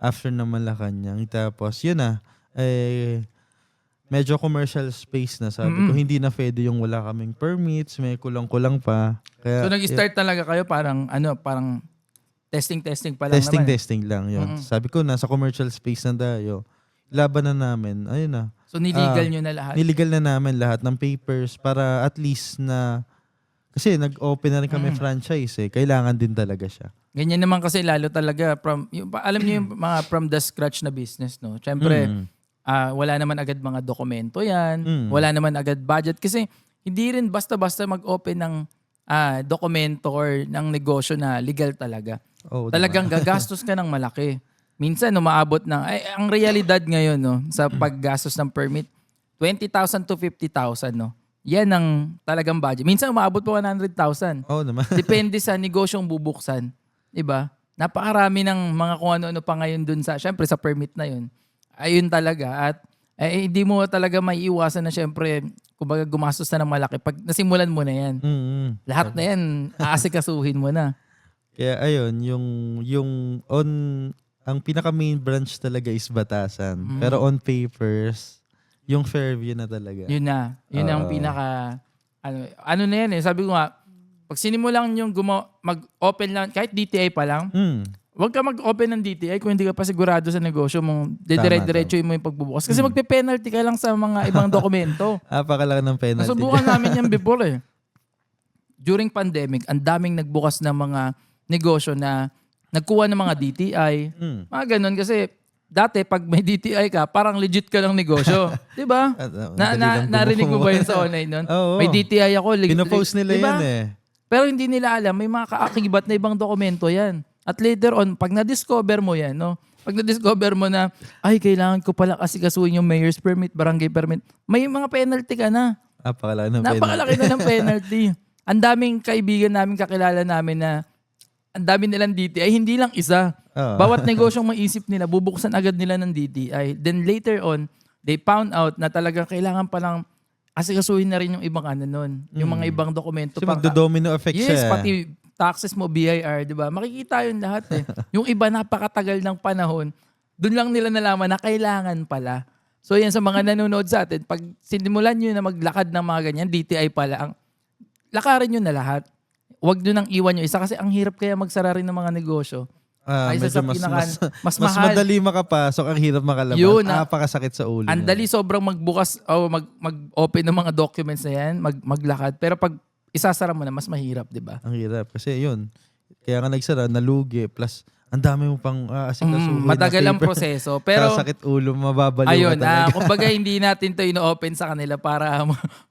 after na Malacanang. Tapos yun na, medyo commercial space na sabi ko. Hindi na pwede yung wala kaming permits, may kulang-kulang pa. Kaya, So nag-start talaga kayo parang testing pa lang naman. testing lang yun. Sabi ko, nasa commercial space na tayo. Laban na namin. Ayun na. So niligal nyo na lahat. Niligal na namin lahat ng papers para at least na kasi nag-open na rin kami franchise eh. Kailangan din talaga siya. Ganyan naman kasi lalo talaga alam niyo yung mga from the scratch na business, no? Siyempre, wala naman agad mga dokumento yan. Wala naman agad budget. Kasi hindi rin basta-basta mag-open ng dokumento or ng negosyo na legal talaga. Oh, Talagang gagastos ka ng malaki. Minsan, umaabot ng... ang realidad ngayon, no, sa paggastos ng permit, 20,000 to 50,000, no? Yan ang talagang budget. Minsan, umaabot pa 100,000. Oo naman. Depende sa negosyong bubuksan. Diba? Napakarami ng mga kung ano-ano pa ngayon dun sa... Siyempre, sa permit na yun. Ayun talaga. At hindi mo talaga maiiwasan na siyempre, kumbaga gumastos na ng malaki. Pag nasimulan mo na yan, lahat na yan, aasikasuhin mo na. Kaya ayun, ang pinaka main branch talaga is Batasan. Pero on papers, yung Fairview na talaga. Yun na. Yun ang pinaka... Ano na yan eh. Sabi ko nga, pag sinimulan yung mag-open lang, kahit DTI pa lang, huwag ka mag-open ng DTI kung hindi ka pa sigurado sa negosyo mong dire-diretso mo yung pagbubukas. Kasi magpe-penalty ka lang sa mga ibang dokumento. Napakalaki ng penalty. Nasubukan namin yan before eh. During pandemic, ang daming nagbukas ng mga negosyo na nagkuha ng mga DTI. Mga ganun kasi dati pag may DTI ka, parang legit ka ng negosyo. Di ba? Narinig mo ba yun sa online nun? Oo. May DTI ako. Pinopost nila diba? yan eh. Pero hindi nila alam, may mga kaakibat na ibang dokumento yan. At later on, pag na-discover mo yan, no? Pag na-discover mo na, ay, kailangan ko pala asikasuhin yung mayor's permit, barangay permit, may mga penalty ka na. Napakalaki na ng penalty. Ang daming kaibigan namin, kakilala namin na ang dami nilang DTI, hindi lang isa. Bawat negosyong maisip nila, bubuksan agad nila ng DTI. Then later on, they found out na talagang kailangan palang asikasuhin na rin yung ibang nun. Yung mga ibang dokumento. Kasi magdo-domino effect siya. Yes, pati taxes mo, BIR, di ba? Makikita yun lahat eh. Yung iba napakatagal ng panahon, dun lang nila nalaman na kailangan pala. So yan sa mga nanonood sa atin, pag sinimulan nyo na maglakad ng mga ganyan, DTI pala, lakarin nyo na lahat. Huwag nyo nang iwan nyo isa kasi ang hirap kaya magsara rin ng mga negosyo. Medyo mas mahal. madali makapasok, ang hirap makalabas. Yun, napakasakit sa ulo. Ang dali sobrang magbukas o mag-open ng mga documents na yan, maglakad. Pero pag isasara mo na, mas mahirap, di ba? Ang hirap. Kasi yun, kaya nga nagsara, nalugi, plus ang dami mo pang asikasuhin. Matagal ang proseso. Pero sakit ulo, mababaliw ayun, ka talaga. kumbaga hindi natin to ino-open sa kanila para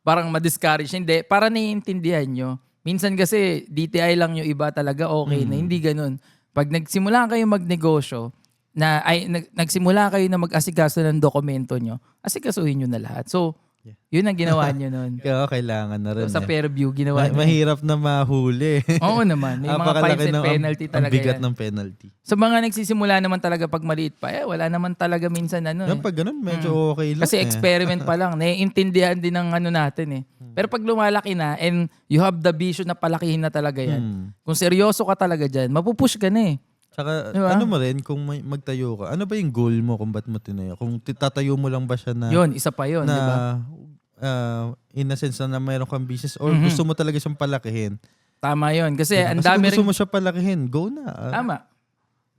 parang ma-discourage. Hindi, para naiintindihan nyo. Minsan kasi DTI lang yung iba talaga okay na. Hindi ganun. Pag nagsimula kayo magnegosyo, nagsimula kayo na mag-asikaso ng dokumento nyo, asikasuhin nyo na lahat. So, yun ang ginawa nyo nun. Kaya kailangan na rin. So, sa Fairview, ginawa nyo. Mahirap na mahuli. Oo naman. May mga fines and penalty talaga ang bigat yan. ng penalty. Sa mga nagsisimula naman talaga pag maliit pa, wala naman talaga minsan Pag ganun, medyo okay lang. Kasi experiment pa lang. Naiintindihan din ng natin eh. Pero pag lumalaki na and you have the vision na palakihin na talaga yan, kung seryoso ka talaga dyan, mapupush ka na eh. Tsaka diba? ano mo rin, kung magtayo ka, ano ba yung goal mo kung ba't mo tinayo? Kung tatayo mo lang ba siya na... Yun, isa pa yun, na, di ba? In a sense na mayroon kang business or gusto mo talaga siyang palakihin. Tama yun. Kasi ang Kasi dami kung gusto mo siya palakihin, go na. Tama.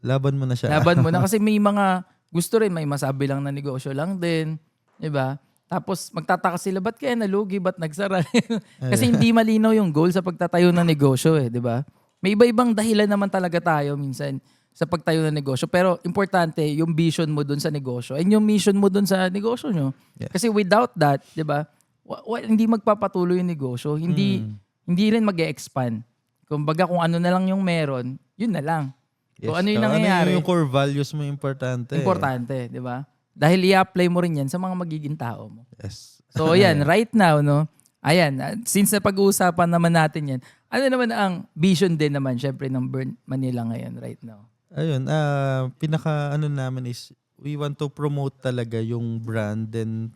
Laban mo na siya. Laban mo na. Kasi may mga gusto rin, may masabi lang na negosyo lang din. Di ba? Tapos magtataka sila, ba't kaya nalugi, ba't nagsara? Kasi hindi malinaw yung goal sa pagtatayo ng negosyo di ba? May iba-ibang dahilan naman talaga tayo minsan sa pagtayo ng negosyo. Pero importante, yung vision mo dun sa negosyo and yung mission mo dun sa negosyo nyo. Yes. Kasi without that, di ba, hindi magpapatuloy yung negosyo. Hindi rin mag-e-expand. Kumbaga kung ano na lang yung meron, yun na lang. Yes. Kung ano yung nangyayari. Yung core values mo importante. Importante, di ba? Dahil i-apply mo rin yan sa mga magiging tao mo. Yes. So ayan, right now, no? Ayan, since napag-uusapan naman natin yan, ano naman ang vision din naman, syempre, ng Burnt Manila ngayon, right now? Ayun, pinaka ano namin is, we want to promote talaga yung brand, then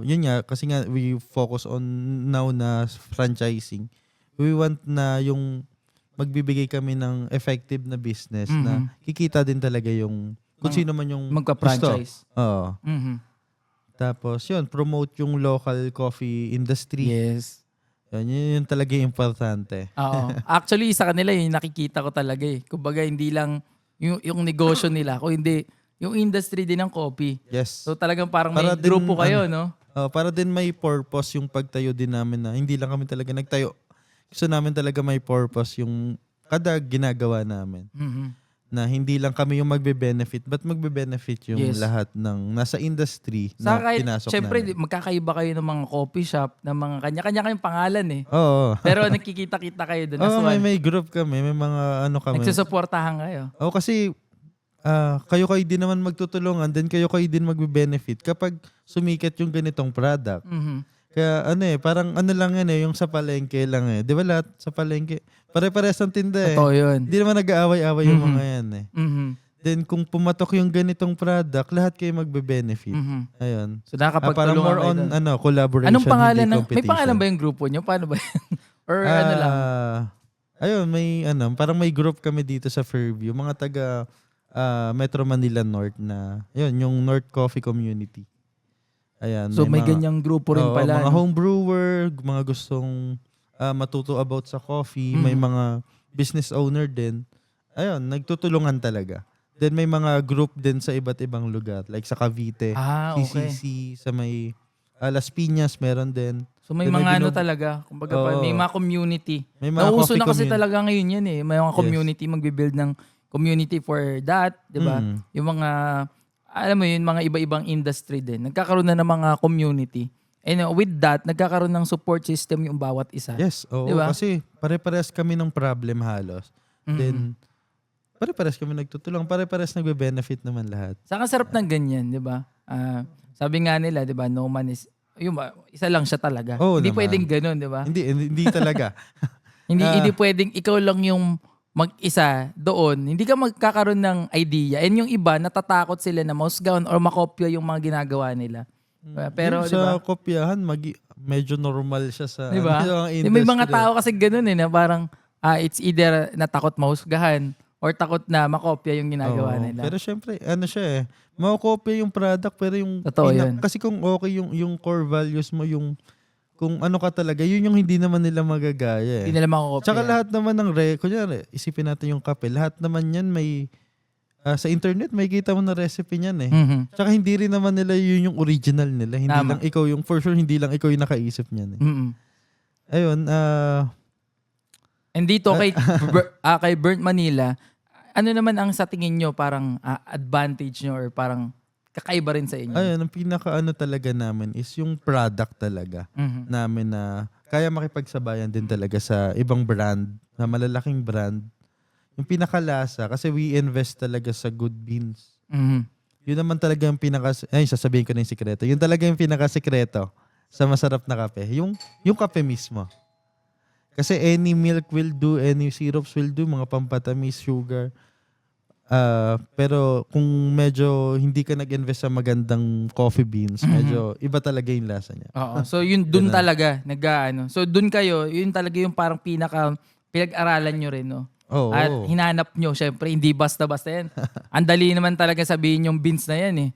yun nga, kasi nga we focus on now na franchising. We want na yung magbibigay kami ng effective na business na kikita din talaga yung kung sino man yung magpa-franchise. gusto. Oo. Tapos yun, promote yung local coffee industry. Yes. Yun talaga yung importante. Oo. Actually, sa kanila yung nakikita ko talaga Kumbaga, hindi lang yung negosyo nila, kundi yung industry din ng coffee. Yes. So talagang parang may Para din, grupo kayo, no? Para din may purpose yung pagtayo din namin na hindi lang kami talaga nagtayo. Gusto namin talaga may purpose yung kada ginagawa namin. Na hindi lang kami yung magbe-benefit, but magbe-benefit yung lahat ng nasa industry na pinasok syempre, namin. magkakaiba kayo ng mga coffee shop, ng mga kanya-kanya kayong pangalan Oo. Pero nakikita-kita kayo doon. May group kami, may mga ano kami. Nagsusuportahan kayo. Kasi kayo din naman magtutulungan, then kayo din magbe-benefit kapag sumikat yung ganitong product. Kaya parang lang yan yung sa palengke lang Di ba lahat sa palengke? Pare-pares ang tinda Totoo yun. Hindi naman nag-aaway-aaway yung mga yan Then kung pumatok yung ganitong product, lahat kayo magbe-benefit. Ayun. So parang nakakapagtulungan more on collaboration, anong pangalan hindi competition. May pangalan ba yung grupo nyo? Paano ba yan? Or ano lang? Ayun, may parang may group kami dito sa Fairview, mga taga Metro Manila North na, yun, yung North Coffee Community. Ayan, so may ganyang grupo rin pala. Mga home brewer, mga gustong matuto about sa coffee, may mga business owner din. Ayun, nagtutulungan talaga. Then may mga group din sa iba't ibang lugar, like sa Cavite, okay. CCC, sa may Las Piñas meron din. So may mga talaga, kumbaga may mga community. May mga nauso coffee na kasi community. Talaga ngayon yan May mga community magbi-build ng community for that, 'di ba? Yung mga alam mo yun, mga iba-ibang industry din. Nagkakaroon na ng mga community. And with that, nagkakaroon ng support system yung bawat isa. Yes, oo. Diba? Kasi pare-pares kami ng problem halos. Then, pare-pares kami nagtutulong. Pare-pares nagbe-benefit naman lahat. Saka sarap ng ganyan, di ba? Sabi nga nila, di ba, no man is, isa lang siya talaga. Hindi naman pwedeng ganun, di ba? Hindi talaga. hindi pwedeng ikaw lang yung mag-isa doon, hindi ka magkakaroon ng idea. And yung iba, natatakot sila na mausgahan or makopya yung mga ginagawa nila. Pero, sa diba, kopyahan, medyo normal siya sa diba? May mga tao kasi ganun na parang it's either natakot mahusgahan or takot na makopya yung ginagawa nila. Pero syempre, makopya yung product, pero yung yun. Kasi kung okay yung core values mo, yung kung ano ka talaga, yun yung hindi naman nila magagaya. Hindi nila makakopya. Tsaka lahat naman ng kunyari, isipin natin yung kape, lahat naman yan may, sa internet, may kita mo na recipe niyan Tsaka hindi rin naman nila yun yung original nila. Hindi lang ikaw yung, for sure, hindi lang ikaw yung nakaisip niyan Ayun, and dito kay Burnt Manila, ano naman ang sa tingin nyo parang advantage nyo or parang kakaiba rin sa inyo? Ayun, ang pinaka talaga namin is yung product talaga namin na kaya makipagsabayan din talaga sa ibang brand, na malalaking brand. Yung pinakalasa, kasi we invest talaga sa good beans. Yun naman talaga yung sasabihin ko na yung sikreto. Yun talaga yung pinakasikreto sa masarap na kape. Yung kape mismo. Kasi any milk will do, any syrups will do, mga pampatamis, sugar. Pero kung medyo hindi ka nag-invest sa magandang coffee beans, medyo iba talaga yung lasa niya. Oo. So yun dun talaga So dun kayo, yun talaga yung parang pinag-aralan nyo rin, no? At hinanap nyo, syempre, hindi basta-basta yan. Ang dali naman talaga sabihin yung beans na yan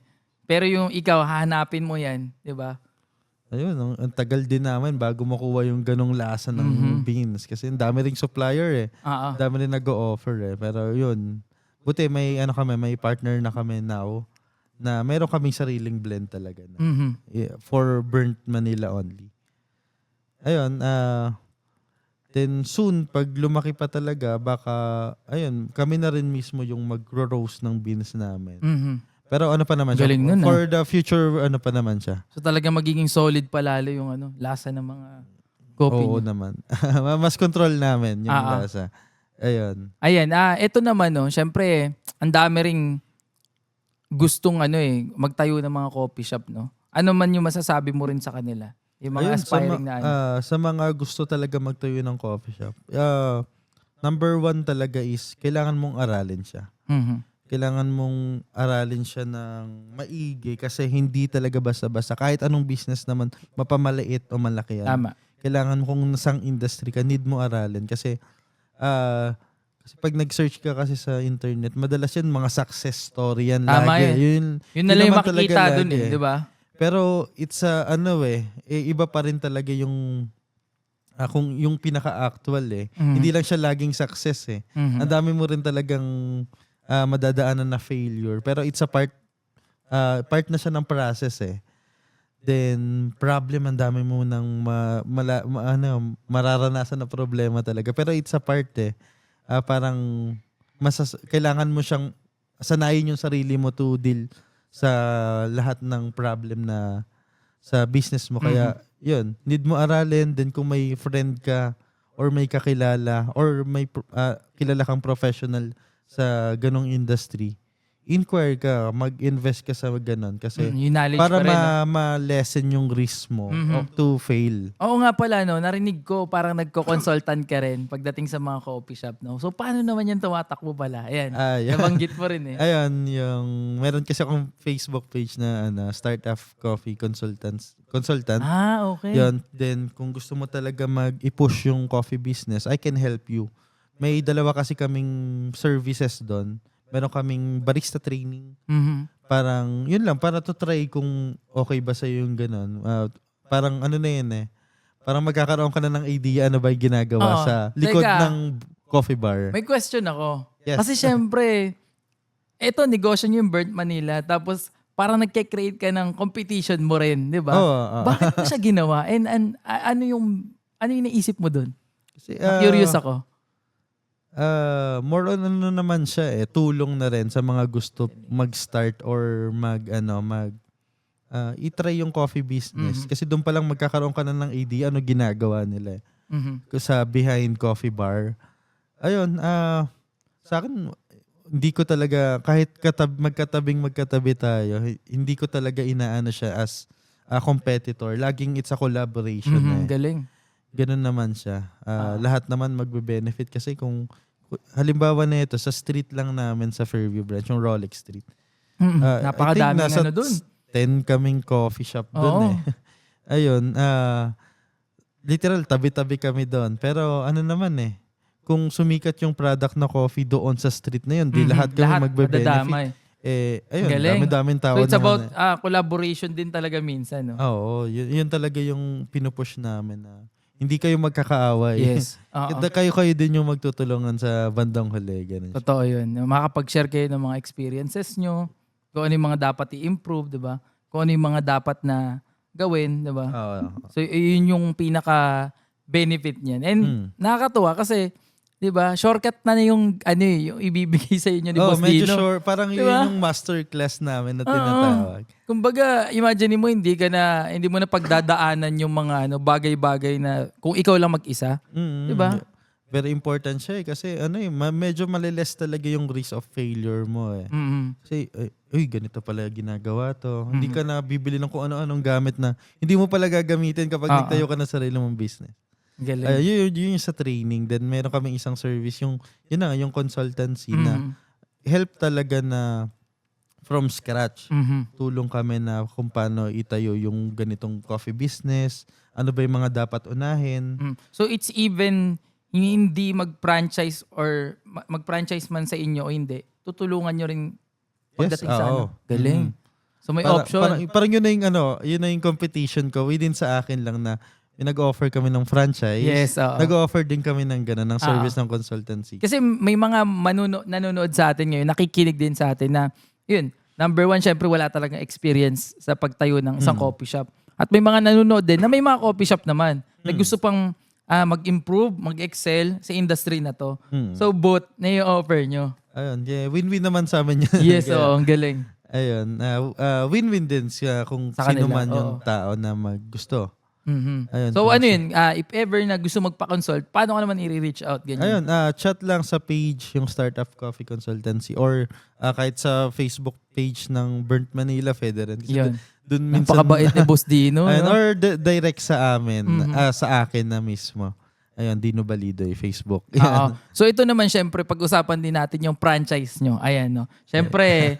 Pero yung ikaw, hahanapin mo yan, di ba? Ayun, ang tagal din namin bago makuha yung ganong lasa ng beans. Kasi ang dami ring supplier Ang dami rin nag-o-offer Pero yun, buti may partner na kami now na meron kaming sariling blend talaga na Mhm. for burnt Manila only. Ayun, then soon, pag lumaki pa talaga, baka, ayun, kami na rin mismo yung magro-roast ng beans namin. Mhm. Pero ano pa naman siya? Galing nun, For the future, ano pa naman siya? So talaga magiging solid pa lalo yung lasa ng mga coffee Oo niyo. naman. Mas control namin yung Ah, ah. lasa. Ayun. Ayan, ito naman syempre, ang dami ring gustong magtayo ng mga coffee shop, no? Ano man yung masasabi mo rin sa kanila? Yung mga Ayun, aspiring na sa mga gusto talaga magtayo ng coffee shop, number one talaga is kailangan mong aralin siya. Mhm. Kailangan mong aralin siya ng maigi kasi hindi talaga basta-basta. Kahit anong business naman, mapamaliit o malaki yan. Tama. Kailangan mo kung nasang industry ka, need mo aralin. Kasi pag nag-search ka kasi sa internet, madalas yan mga success story yan. Tama lagi. yan. Yun na lang yung naman talaga makikita dun lagi di ba? Pero it's iba pa rin talaga yung kung yung pinaka-actual Mhm. Hindi lang siya laging success Mhm. Ang dami mo rin talagang madadaanan na failure. Pero it's a part na siya ng process Then problem, ang dami mo nang mararanasan na problema talaga. Pero it's a part parang kailangan mo siyang sanayin yung sarili mo to deal sa lahat ng problem na sa business mo. Kaya, yun, need mo aralin. Then kung may friend ka or may kakilala or may kilala kang professional sa ganong industry, inquire ka, mag-invest ka sa ganon. Kasi Yung knowledge para pa rin. No? ma-lessen yung risk mo to fail. Oo nga pala, narinig ko parang nagko-consultant ka rin pagdating sa mga coffee shop. No? So paano naman yan tumatakbo pala? Ayan, Yan. nabanggit mo rin Ayun, meron kasi akong Facebook page na Startup Coffee Consultant. Okay. Yun, then kung gusto mo talaga i-push yung coffee business, I can help you. May dalawa kasi kaming services doon. Meron kaming barista training. Mhm. Parang, yun lang, para to try kung okay ba sa'yo yung ganun. Parang ano na yun Parang magkakaroon ka na ng idea ano ba yung ginagawa Oo. sa likod Teka. ng coffee bar. May question ako. Yes. Kasi syempre, eto negosyo niyo yung Burnt Manila. Tapos parang nagke-create ka ng competition mo rin, di ba? Oo. Bakit mo siya ginawa? And ano yung naisip mo dun? Kasi, Curious ako. more on ano naman siya tulong na rin sa mga gusto mag-start or i-try yung coffee business. Kasi doon pa lang magkakaroon ka na ng idea ano ginagawa nila Mhm. sa behind coffee bar. Ayun, sa akin, hindi ko talaga, kahit magkatabi tayo, hindi ko talaga inaano siya as a competitor. Laging it's a collaboration Galing. Ganun naman siya. Lahat naman magbe-benefit kasi kung halimbawa na ito, sa street lang namin sa Fairview Branch, yung Rolex Street. Napakadaming nasa dun. 10 kaming coffee shop doon Ayun, literal, tabi-tabi kami doon. Pero ano naman kung sumikat yung product na coffee doon sa street na yun, di lahat kami magbe-benefit. madadamay. Ayun, Galing. dami-daming tao So it's na. about collaboration din talaga minsan, no? Oo, yun talaga yung pinupush namin na hindi kayo magkakaaway. Yes. Oo. Kayo din yung magtutulungan sa bandang huli. Ganun. Totoo yun. Makakapag-share kayo ng mga experiences nyo, kung ano yung mga dapat i-improve, di ba? Kung ano yung mga dapat na gawin, di ba? Oo. So yun yung pinaka-benefit niyan. And nakakatuwa kasi, di ba, shortcut na yung yung ibibigay sa inyo ni Boss medyo Dino. sure. Parang Diba? yun yung masterclass namin na tinatawag. Kumbaga, imagine mo hindi mo na pagdadaanan yung mga bagay-bagay na kung ikaw lang mag-isa. Di ba? Very important siya kasi medyo maliles talaga yung risk of failure mo Mhm. Kasi, ganito pala ginagawa to. Hindi ka na bibili ng kung ano-anong gamit na hindi mo pala gagamitin kapag nagtayo ka ng sarili mong business. Galing. Yun yung sa training. Then meron kaming isang service, yung consultancy na help talaga na from scratch. Mhm. Tulong kami na kung paano itayo yung ganitong coffee business, ano ba yung mga dapat unahin. So it's even hindi mag-franchise or mag-franchise man sa inyo o hindi, tutulungan nyo rin pagdating sa Galing. So may option. Parang yun na yung competition ko within sa akin lang na nag-offer kami ng franchise. Yes, oo. Nag-offer din kami ng ng service ng consultancy. Kasi may mga nanonood sa atin ngayon, nakikinig din sa atin na, yun, number one, syempre wala talagang experience sa pagtayo ng isang coffee shop. At may mga nanonood din na may mga coffee shop naman na gusto pang mag-improve, mag-excel sa industry na to. So both na i-offer nyo. Ayun, yeah, win-win naman sa amin yun. Yes, Kaya, ang galing. ayun, win-win din siya kung Sa sino kanila, man yung oo. tao na maggusto. Mhm. Ayun, So kung ano yun, if ever na gusto magpa-consult, paano ka naman i-reach out? Ganyan. Ayun, chat lang sa page yung Startup Coffee Consultancy or kahit sa Facebook page ng Burnt Manila Federal. Kasi Yun. dun minsan, Napakabait ni Boss Dino. ayun, no? or direct sa amin, sa akin na mismo. Ayun, Dino Balidoy, Facebook. Oo. Yan. So ito naman syempre pag-usapan din natin yung franchise nyo. Ayan no. Syempre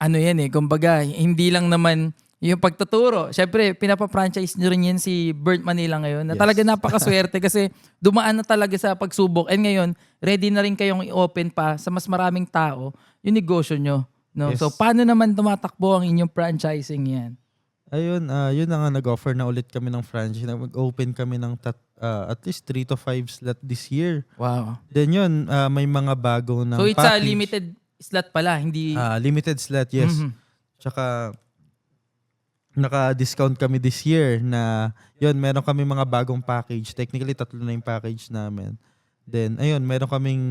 ano yan kumbaga hindi lang naman yung pagtuturo. Syempre pinapa-franchise nyo rin yan si Burnt Manila ngayon na Yes. talaga napakaswerte kasi dumaan na talaga sa pagsubok and ngayon ready na rin kayong i-open pa sa mas maraming tao yung negosyo nyo. No? Yes. So paano naman tumatakbo ang inyong franchising yan? Ayun, yun na nga nag-offer na ulit kami ng franchise. Mag-open kami ng at least 3 to 5 slot this year. Wow. Then yun, may mga bago ng So it's a package. limited slot pala, hindi... Limited slot, yes. Mhm. Tsaka naka-discount kami this year na yun, meron kami mga bagong package. Technically, 3 na yung package namin. Then, ayun, meron kaming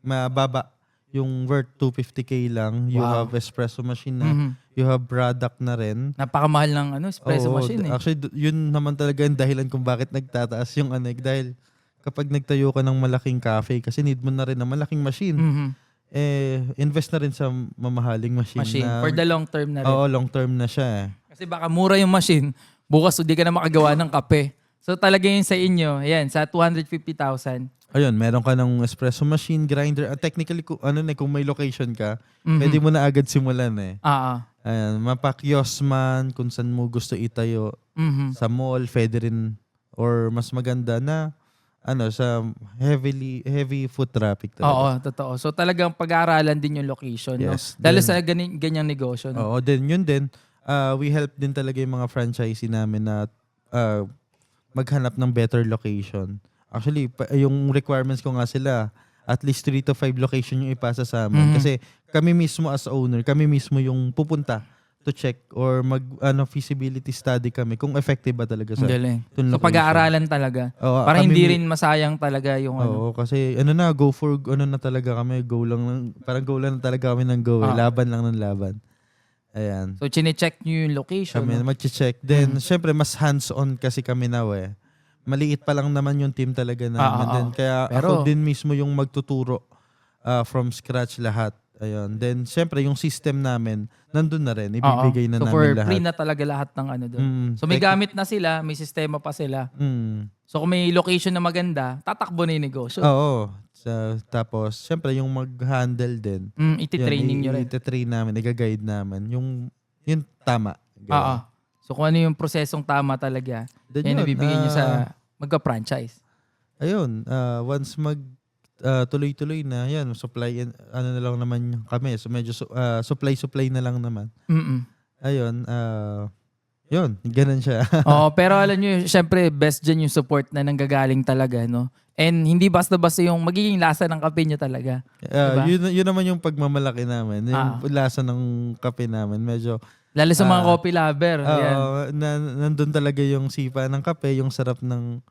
mababa. Yung worth 250k lang. You Wow. have espresso machine na. Mhm. You have product na rin. Napakamahal ng espresso Oo, machine Actually, yun naman talaga yung dahilan kung bakit nagtataas yung dahil kapag nagtayo ka ng malaking cafe, kasi need mo na rin ng malaking machine. Mhm. Invest na rin sa mamahaling machine. Machine. Na, For the long term na rin. Oo, long term na siya. Kasi baka mura yung machine, bukas hindi ka na makagawa ng kape. So talaga yun sa inyo, ayan, sa 250,000. Ayun, meron ka ng espresso machine, grinder. Technically, kung may location ka, Mhm. pwede mo na agad simulan Ayan, mapakyos man, kung saan mo gusto itayo. Mhm. Sa mall, pwede rin, or mas maganda na, sa heavy foot traffic talaga. Oo, totoo. So talagang pag-aaralan din yung location. Yes. No? Dahil Then- sa ganyang negosyo. No? Oo, then yun din, we help din talaga yung mga franchisee namin na maghanap ng better location. Actually, yung requirements ko nga sila, at least 3 to 5 location yung ipasa sa amin. Mhm. Kasi kami mismo as owner, kami mismo yung pupunta to check or feasibility study kami kung effective ba talaga Ang sa galing. itong So location. pag-aaralan talaga. Oo, Para kami hindi rin masayang talaga yung Oo, kasi go for na talaga kami, go lang na talaga kami ng go, Ah. laban lang ng laban. Ayan. So chine-check nyo yung location. Kami no? mag-check. Then, syempre, mas hands-on kasi kami now Maliit pa lang naman yung team talaga namin. Then, kaya Pero- ako din mismo yung magtuturo from scratch lahat. Ayun. Then, syempre, yung system namin, nandun na rin. Ibibigay na so namin for lahat. free na talaga lahat ng doon. So may Like- gamit na sila, may sistema pa sila. Mm. So kung may location na maganda, tatakbo na yung negosyo. Oo. Tapos, syempre, yung mag-handle din. Iti-training nyo rin. Iti-train namin, i-guide namin. Yung tama. Ganun. Oo. So kung ano yung prosesong tama talaga, Then yan yun, nabibigay nyo sa magka-franchise. Ayun, once tuloy-tuloy na, yan, supply, na lang naman kami. So medyo supply na lang naman. Mm-mm. Ayun, yun, ganun siya. Oo, pero alam nyo, syempre, best dyan yung support na nanggagaling talaga, no? And hindi basta-basta yung magiging lasa ng kape nyo talaga. Diba? Yun naman yung pagmamalaki namin. Yung lasa ng kape namin, medyo, Lalo sa mga coffee lover. Yan. nandun talaga yung sipa ng kape, yung sarap ng,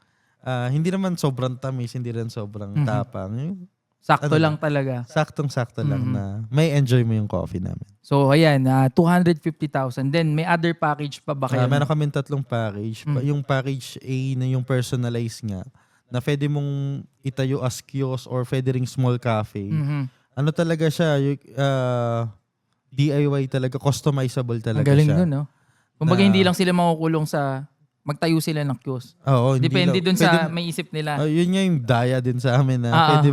hindi naman sobrang tamis, hindi rin sobrang tapang. Yung Sakto lang talaga. saktong-sakto lang na may enjoy mo yung coffee namin. So, ayan, 250,000. Then, may other package pa ba kayo? Meron kami 3 package. Yung package A na yung personalized nga, na pwede mong itayo as kiosk or pwede ring small cafe. Mhm. Ano talaga siya, DIY talaga, customizable Ang talaga galing siya. nun, no? Kumbaga, Na- hindi lang sila makukulong sa magtayo sila ng kiosk. Oo, hindi Depende lang- dun sa pwede- may isip nila. yun nga yung daya din sa amin na Ah, pwede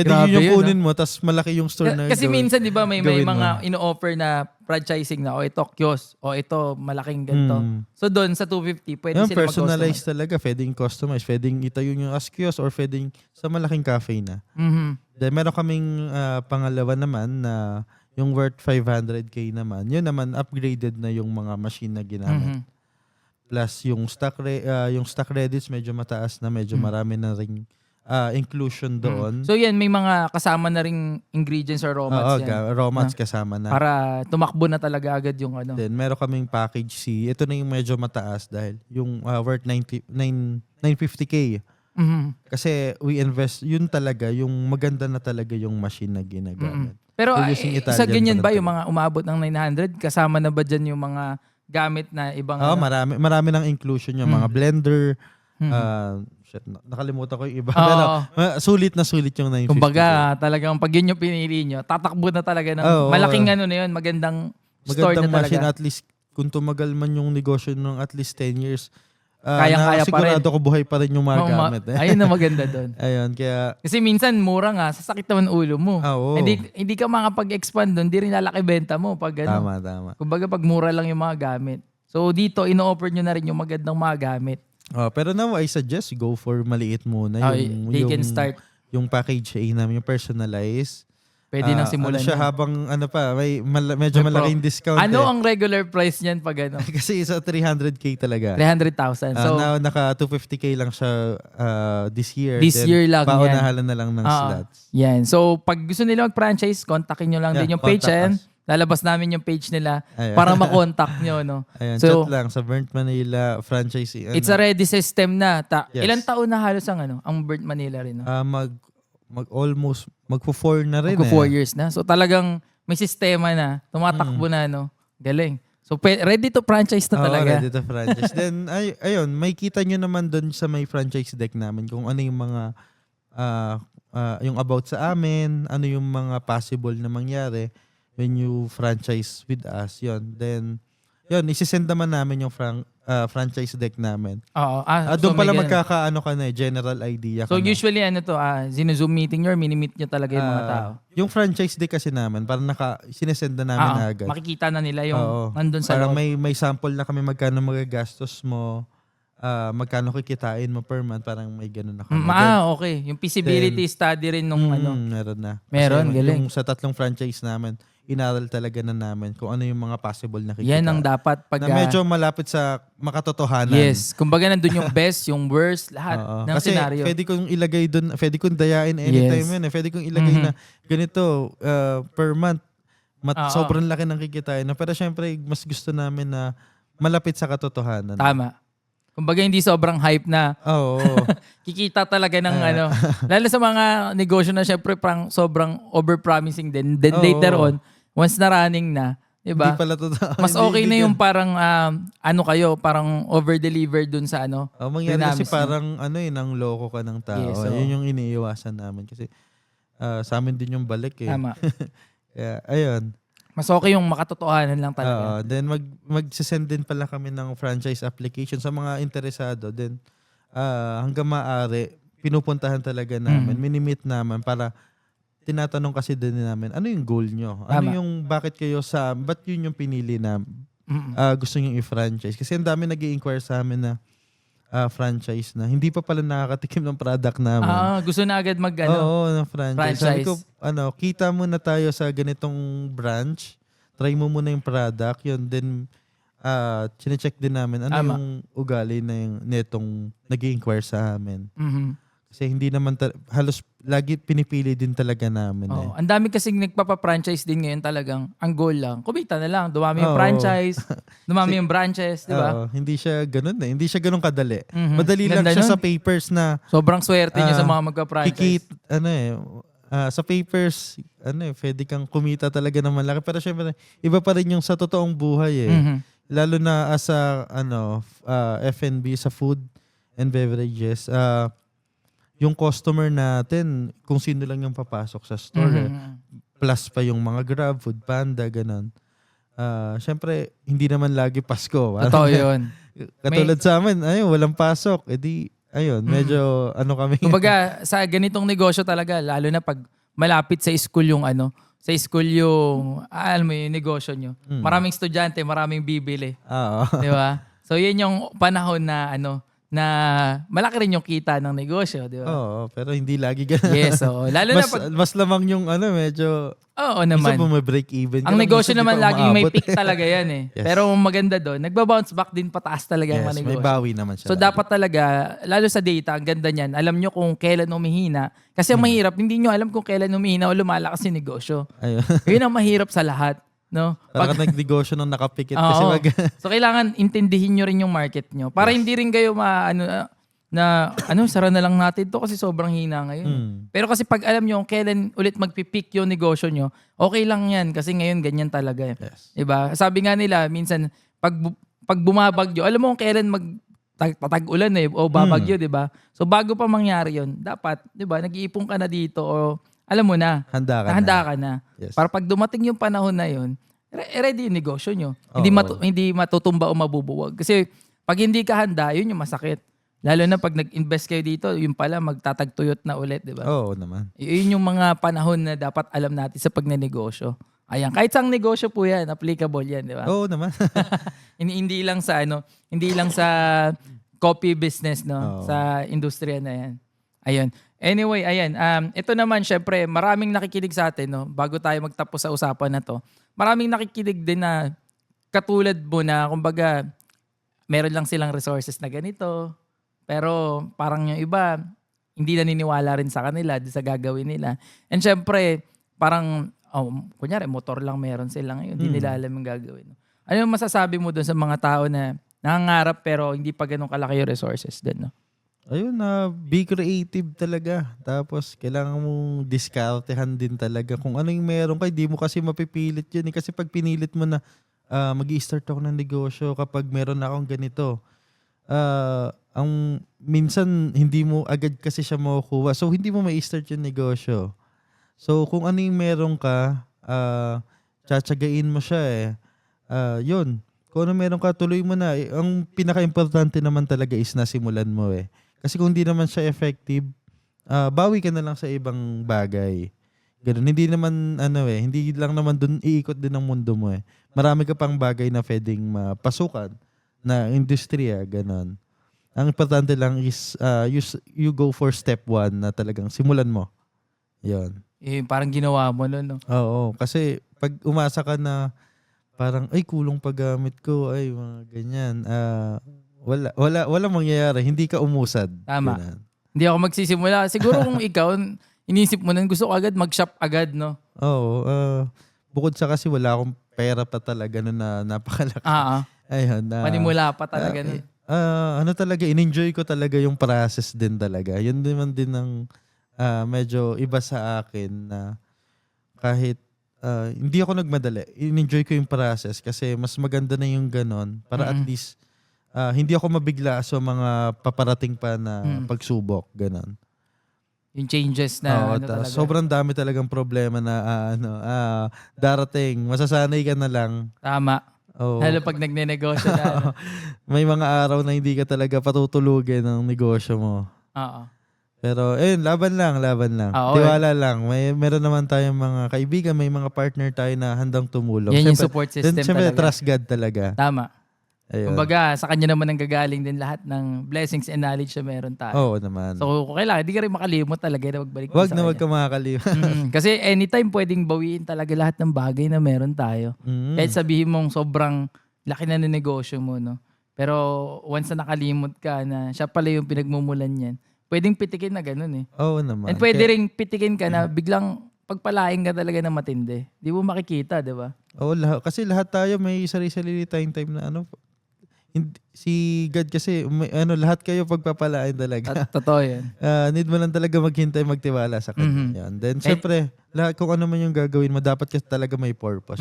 grabe yun yung yun, kunin mo, tas malaki yung store na Kasi gawin. minsan, di ba, may gawin mga mo. ino-offer na franchising na, o ito kiosk, o ito malaking ganito. Mm. So doon sa 250, pwede Yung sila personalized talaga, pwedeng customize, pwedeng itayo yung as kiosk or pwedeng sa malaking cafe na. Mhm. Then meron kaming pangalawa naman na yung worth 500k naman. Yun naman upgraded na yung mga machine na ginamit. Mhm. Plus yung stock credits medyo mataas na, medyo marami na ring inclusion doon. So yan, may mga kasama na ring ingredients or raw Oo, mats yan. raw mats kasama na. Para tumakbo na talaga agad yung ano. Then meron kaming package C. Ito na yung medyo mataas dahil yung worth 950K. Kasi we invest, yun talaga, yung maganda na talaga yung machine na ginagamit. Pero We're using sa Italian ganyan ba brand yung mga umabot ng 900? Kasama na ba dyan yung mga gamit na ibang marami ng inclusion yung mga blender. Nakalimutan ko yung iba. Oo. Pero sulit na sulit yung 950. Kumbaga, talagang pag yun yung pinili nyo, tatakbo na talaga ng malaking ano na yun, magandang store na magandang talaga. machine, at least kung tumagal man yung negosyo ng at least 10 years, Kayang-kaya pa rin. sigurado ko buhay pa rin yung mga gamit. Ayun na maganda doon. Ayun, kaya Kasi minsan mura nga, sasakit naman ulo mo. oo. Hindi ka makapag-expand doon, hindi rin lalaki benta mo pag ano. Tama. Kumbaga pag mura lang yung mga gamit. So dito, ino-offer nyo na rin yung magandang mga gamit. Pero now I suggest go for maliit muna. They can start. Yung package A namin, yung personalized. Pwede nang simulan Ano siya yan. habang medyo May malaking discount. Ano ang regular price niyan pag ano? Kasi isa 300K talaga. 300,000. So, now naka 250K lang siya this year. This Then, year lang yan. paunahalan na lang ng slots. yan. So, pag gusto nila mag-franchise, kontakin nyo lang din yung page. contact Ayan. us. Lalabas namin yung page nila Ayan. para makontak nyo. No? Ayun, So, chat lang sa Burnt Manila franchise. it's a ready system na. Yes. Ilang taon na halos ang Burnt Manila rin? No? Magpo-4 na rin. 4 years na. So, talagang may sistema na. Tumatakbo na. No? Galing. So, ready to franchise na talaga. Ready to franchise. Then, ayun, may kita nyo naman doon sa may franchise deck namin kung ano yung mga yung about sa amin, ano yung mga possible na mangyari when you franchise with us. Yun. Then, yun, isisend naman namin yung franchise deck namin. Oo. Doon so pala may ganun. magkakaano ka na general idea So ka na. usually Zoom meeting nyo or minimit nyo talaga yung mga tao. Yung franchise deck kasi namin, parang sinesend na namin na agad. Makikita na nila yung Oo. nandun sa Parang loob. may sample na kami magkano magagastos mo, magkano kikitain mo per month, parang may ganun na kami. Okay. Yung feasibility study rin nung Meron na. Meron, Kasi galing. yung sa 3 franchise namin, inaral talaga na namin kung ano yung mga possible na kikitain. Yan ang dapat pag... na medyo malapit sa makatotohanan. yes. Kumbaga nandun yung best, yung worst, lahat Oo. ng Kasi senaryo. pwede kong ilagay doon, pwede kong dayain anytime Yes. yun. Pwede kong ilagay na ganito per month. Sobrang laki ng kikitain. Pero syempre, mas gusto namin na malapit sa katotohanan. Tama. Kumbaga hindi sobrang hype na Oo. kikita talaga ng lalo sa mga negosyo na syempre parang sobrang over-promising din. Then Oo. later on, once na running na, diba? Hindi pala totoo. Mas Hindi- okay hindi na yung gan- parang parang over-deliver dun sa mangyari kasi dynamics niya. parang nang loko ka ng tao. Yes, oo. Yun yung iniiwasan namin. Kasi sa amin din yung balik eh. Tama. Kaya, ayun. Mas okay yung makatotohanan lang talaga. Then mag-send din pala kami ng franchise application sa mga interesado. Then hanggang maaari, pinupuntahan talaga namin, minimit namin para tinatanong kasi din namin, ano yung goal nyo? Ano Tama. yung, bakit kayo ba't yun yung pinili na gusto nyo i-franchise? Kasi ang dami nag-i-inquire sa amin na franchise na hindi pa pala nakakatikim ng product namin. Gusto na agad mag Oo, ng franchise. Sabi franchise. ko, kita muna tayo sa ganitong branch. Try mo muna yung product. Yun, then, chinecheck din namin ano Tama. yung ugali na yung netong nag-i-inquire sa amin. Kasi hindi naman, halos lagi pinipili din talaga namin eh. Ang dami kasing nagpapa-franchise din ngayon talagang. Ang goal lang, kumita na lang. Dumami yung Oo. franchise, dumami yung branches, di ba? Oo, hindi siya ganun eh. Hindi siya ganun kadali. Mhm. Madali lang Ganda siya nun. sa papers na Sobrang swerte nyo sa mga magpa-franchise. sa papers, pwede kang kumita talaga ng malaki. Pero syempre, iba pa rin yung sa totoong buhay eh. Mhm. Lalo na as a F&B sa food and beverages, yung customer natin, kung sino lang yung papasok sa store, plus pa yung mga Grab, Food Panda, ganun. Syempre, hindi naman lagi Pasko. Totoo yun. Katulad sa amin, walang pasok. Medyo kami. Kumbaga, sa ganitong negosyo talaga, lalo na pag malapit sa school yung alam mo yung negosyo nyo. Maraming estudyante, maraming bibili. Oo. Di ba? So, yun yung panahon na na malaki rin yung kita ng negosyo, di ba? Oo, pero hindi lagi ganun. Yes, oo. Lalo na pag, Mas lamang yung medyo oo minsan naman. break even. Ang negosyo naman laging may peak eh. talaga yan eh. Yes. Pero ang maganda doon, nagbabounce back din pataas talaga ang Yes, mga may negosyo. bawi naman siya. So dapat talaga, lalo sa data, ang ganda niyan, alam nyo kung kailan umihina. Kasi ang mahirap, hindi nyo alam kung kailan umihina o lumalakas yung negosyo. Ayun. Yun ang mahirap sa lahat. No? Parang nagnegosyo nung nakapikit kasi Oo. wag. So kailangan intindihin nyo rin yung market nyo. Para hindi rin kayo sara na lang natin to kasi sobrang hina ngayon. Pero kasi pag alam nyo kailan ulit magpipeak yung negosyo nyo, okay lang yan kasi ngayon ganyan talaga. Yes. Diba? Sabi nga nila, minsan pag bumabagyo, alam mo kung kailan tag-ulan o babagyo, diba? So bago pa mangyari yun, dapat, diba, nag-iipon ka na dito o alam mo na, Handa ka na. Yes. Para pag dumating yung panahon na yun, ready yung negosyo nyo. Oo. Hindi matutumba o mabubuwag. Kasi pag hindi ka handa, yun yung masakit. Lalo na pag nag-invest kayo dito, yun pala magtatagtuyot na ulit, di ba? Oo naman. Yun yung mga panahon na dapat alam natin sa pagnenegosyo. Ayan, kahit sang negosyo po yan, applicable yan, di ba? Oo naman. hindi lang sa coffee business, no? Oo. Sa industriya na yan. Ayun. Anyway, ayan. Ito naman, syempre, maraming nakikinig sa atin, no? Bago tayo magtapos sa usapan na to. Maraming nakikinig din na katulad mo na, kumbaga, meron lang silang resources na ganito. Pero parang yung iba, hindi naniniwala rin sa kanila, sa gagawin nila. And syempre, parang, kunyari, motor lang meron sila ngayon. Hindi nila alam yung gagawin. Ano yung masasabi mo dun sa mga tao na nangangarap pero hindi pa ganun kalaki yung resources din, no? Ayun be creative talaga. Tapos kailangan mong diskartehan din talaga kung ano yung meron ka. Hindi mo kasi mapipilit yun. Kasi pag pinilit mo na mag-i-start ako ng negosyo kapag meron na akong ganito, ang minsan hindi mo agad kasi siya makukuha. So hindi mo ma-start yung negosyo. So kung ano yung meron ka, tsatsagain mo siya eh. Yun. Kung ano meron ka, tuloy mo na. Ang pinaka-importante naman talaga is nasimulan mo eh. Kasi kung hindi naman siya effective, bawi ka na lang sa ibang bagay. Ganun. Hindi naman, hindi lang naman dun iikot din ang mundo mo eh. Marami ka pang bagay na pwedeng mapasukan na industriya, ganun. Ang importante lang is you go for step 1 na talagang simulan mo. Yun. Parang ginawa mo nun, no? Oo. Kasi pag umasa ka na parang, ay, kulong paggamit ko, ay, mga ganyan. Wala mangyayari. Hindi ka umusad. Tama. Ganun. Hindi ako magsisimula. Siguro kung ikaw, inisip mo nun, gusto ko agad mag-shop agad, no? Oo. Bukod sa kasi wala akong pera pa talaga na napakalaki. Ayun. Panimula pa talaga nun. Talaga, in-enjoy ko talaga yung process din talaga. Yun naman din ang medyo iba sa akin na kahit hindi ako nagmadali. In-enjoy ko yung process kasi mas maganda na yung ganon para at least hindi ako mabigla sa mga paparating pa na pagsubok. Ganon. Yung changes na talaga. Sobrang dami talagang problema na darating. Masasanay ka na lang. Tama. Oh. Lalo pag nagnenegosyo na. May mga araw na hindi ka talaga patutulugin ng negosyo mo. Oo. Pero, laban lang. Tiwala lang. Meron naman tayong mga kaibigan, may mga partner tayo na handang tumulong. Yan yung support system Siyempre, talaga. trust God talaga. Tama. Ayun. Kumbaga, sa kanya naman nanggagaling din lahat ng blessings and knowledge na meron tayo. Oo naman. So, kung kailangan, hindi ka rin makalimot talaga na magbalik Wag sa na kanya. wag ka makakalimutan. Kasi anytime pwedeng bawiin talaga lahat ng bagay na meron tayo. Kahit sabihin mong sobrang laki na ng negosyo mo, no? Pero once na nakalimot ka na siya pala yung pinagmumulan niyan, pwedeng pitikin na ganun eh. Oo naman. And pwede ring pitikin ka na biglang pagpalain ka talaga na matindi. Di mo makikita, di ba? Oo, kasi lahat tayo may sarili-sarili time na si God kasi lahat kayo pagpapalain talaga. Totoo yan. Need mo lang talaga maghintay, magtiwala sa kanya. Yan. Then syempre, lahat kung ano man yung gagawin mo, dapat kasi talaga may purpose.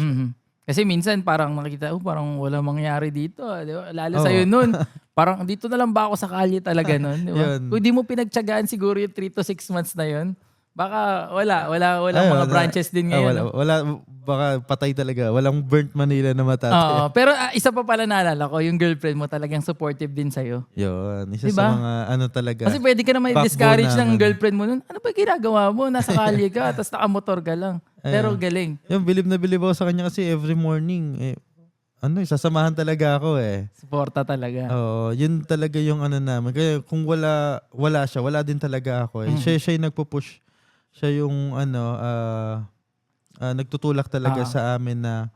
Kasi minsan parang nakikita, parang wala mangyari dito. Di ba? Lalo sa'yo nun. Parang dito na lang ba ako sa kalye talaga nun? Di ba? Kung di mo pinagtsagaan siguro yung 3 to 6 months na yun, baka wala mga branches din ngayon. Wala, baka patay talaga. Walang burnt Manila na matatay. Oo, pero isa pa pala naalala ko, yung girlfriend mo talagang supportive din sa'yo. Yun. Isa diba? sa mga talaga. Kasi pwede ka naman i-discourage ng girlfriend mo nun. Ano ba ginagawa mo? Nasa kalye ka, tapos nakamotor ka lang. Pero galing. Yung bilib na bilib ako sa kanya kasi every morning, sasamahan talaga ako eh. Suporta talaga. Oo, yun talaga yung ano namin. Kaya kung wala siya, wala din talaga ako eh. Siya yung nagpo-push. Siya yung nagtutulak talaga sa amin na,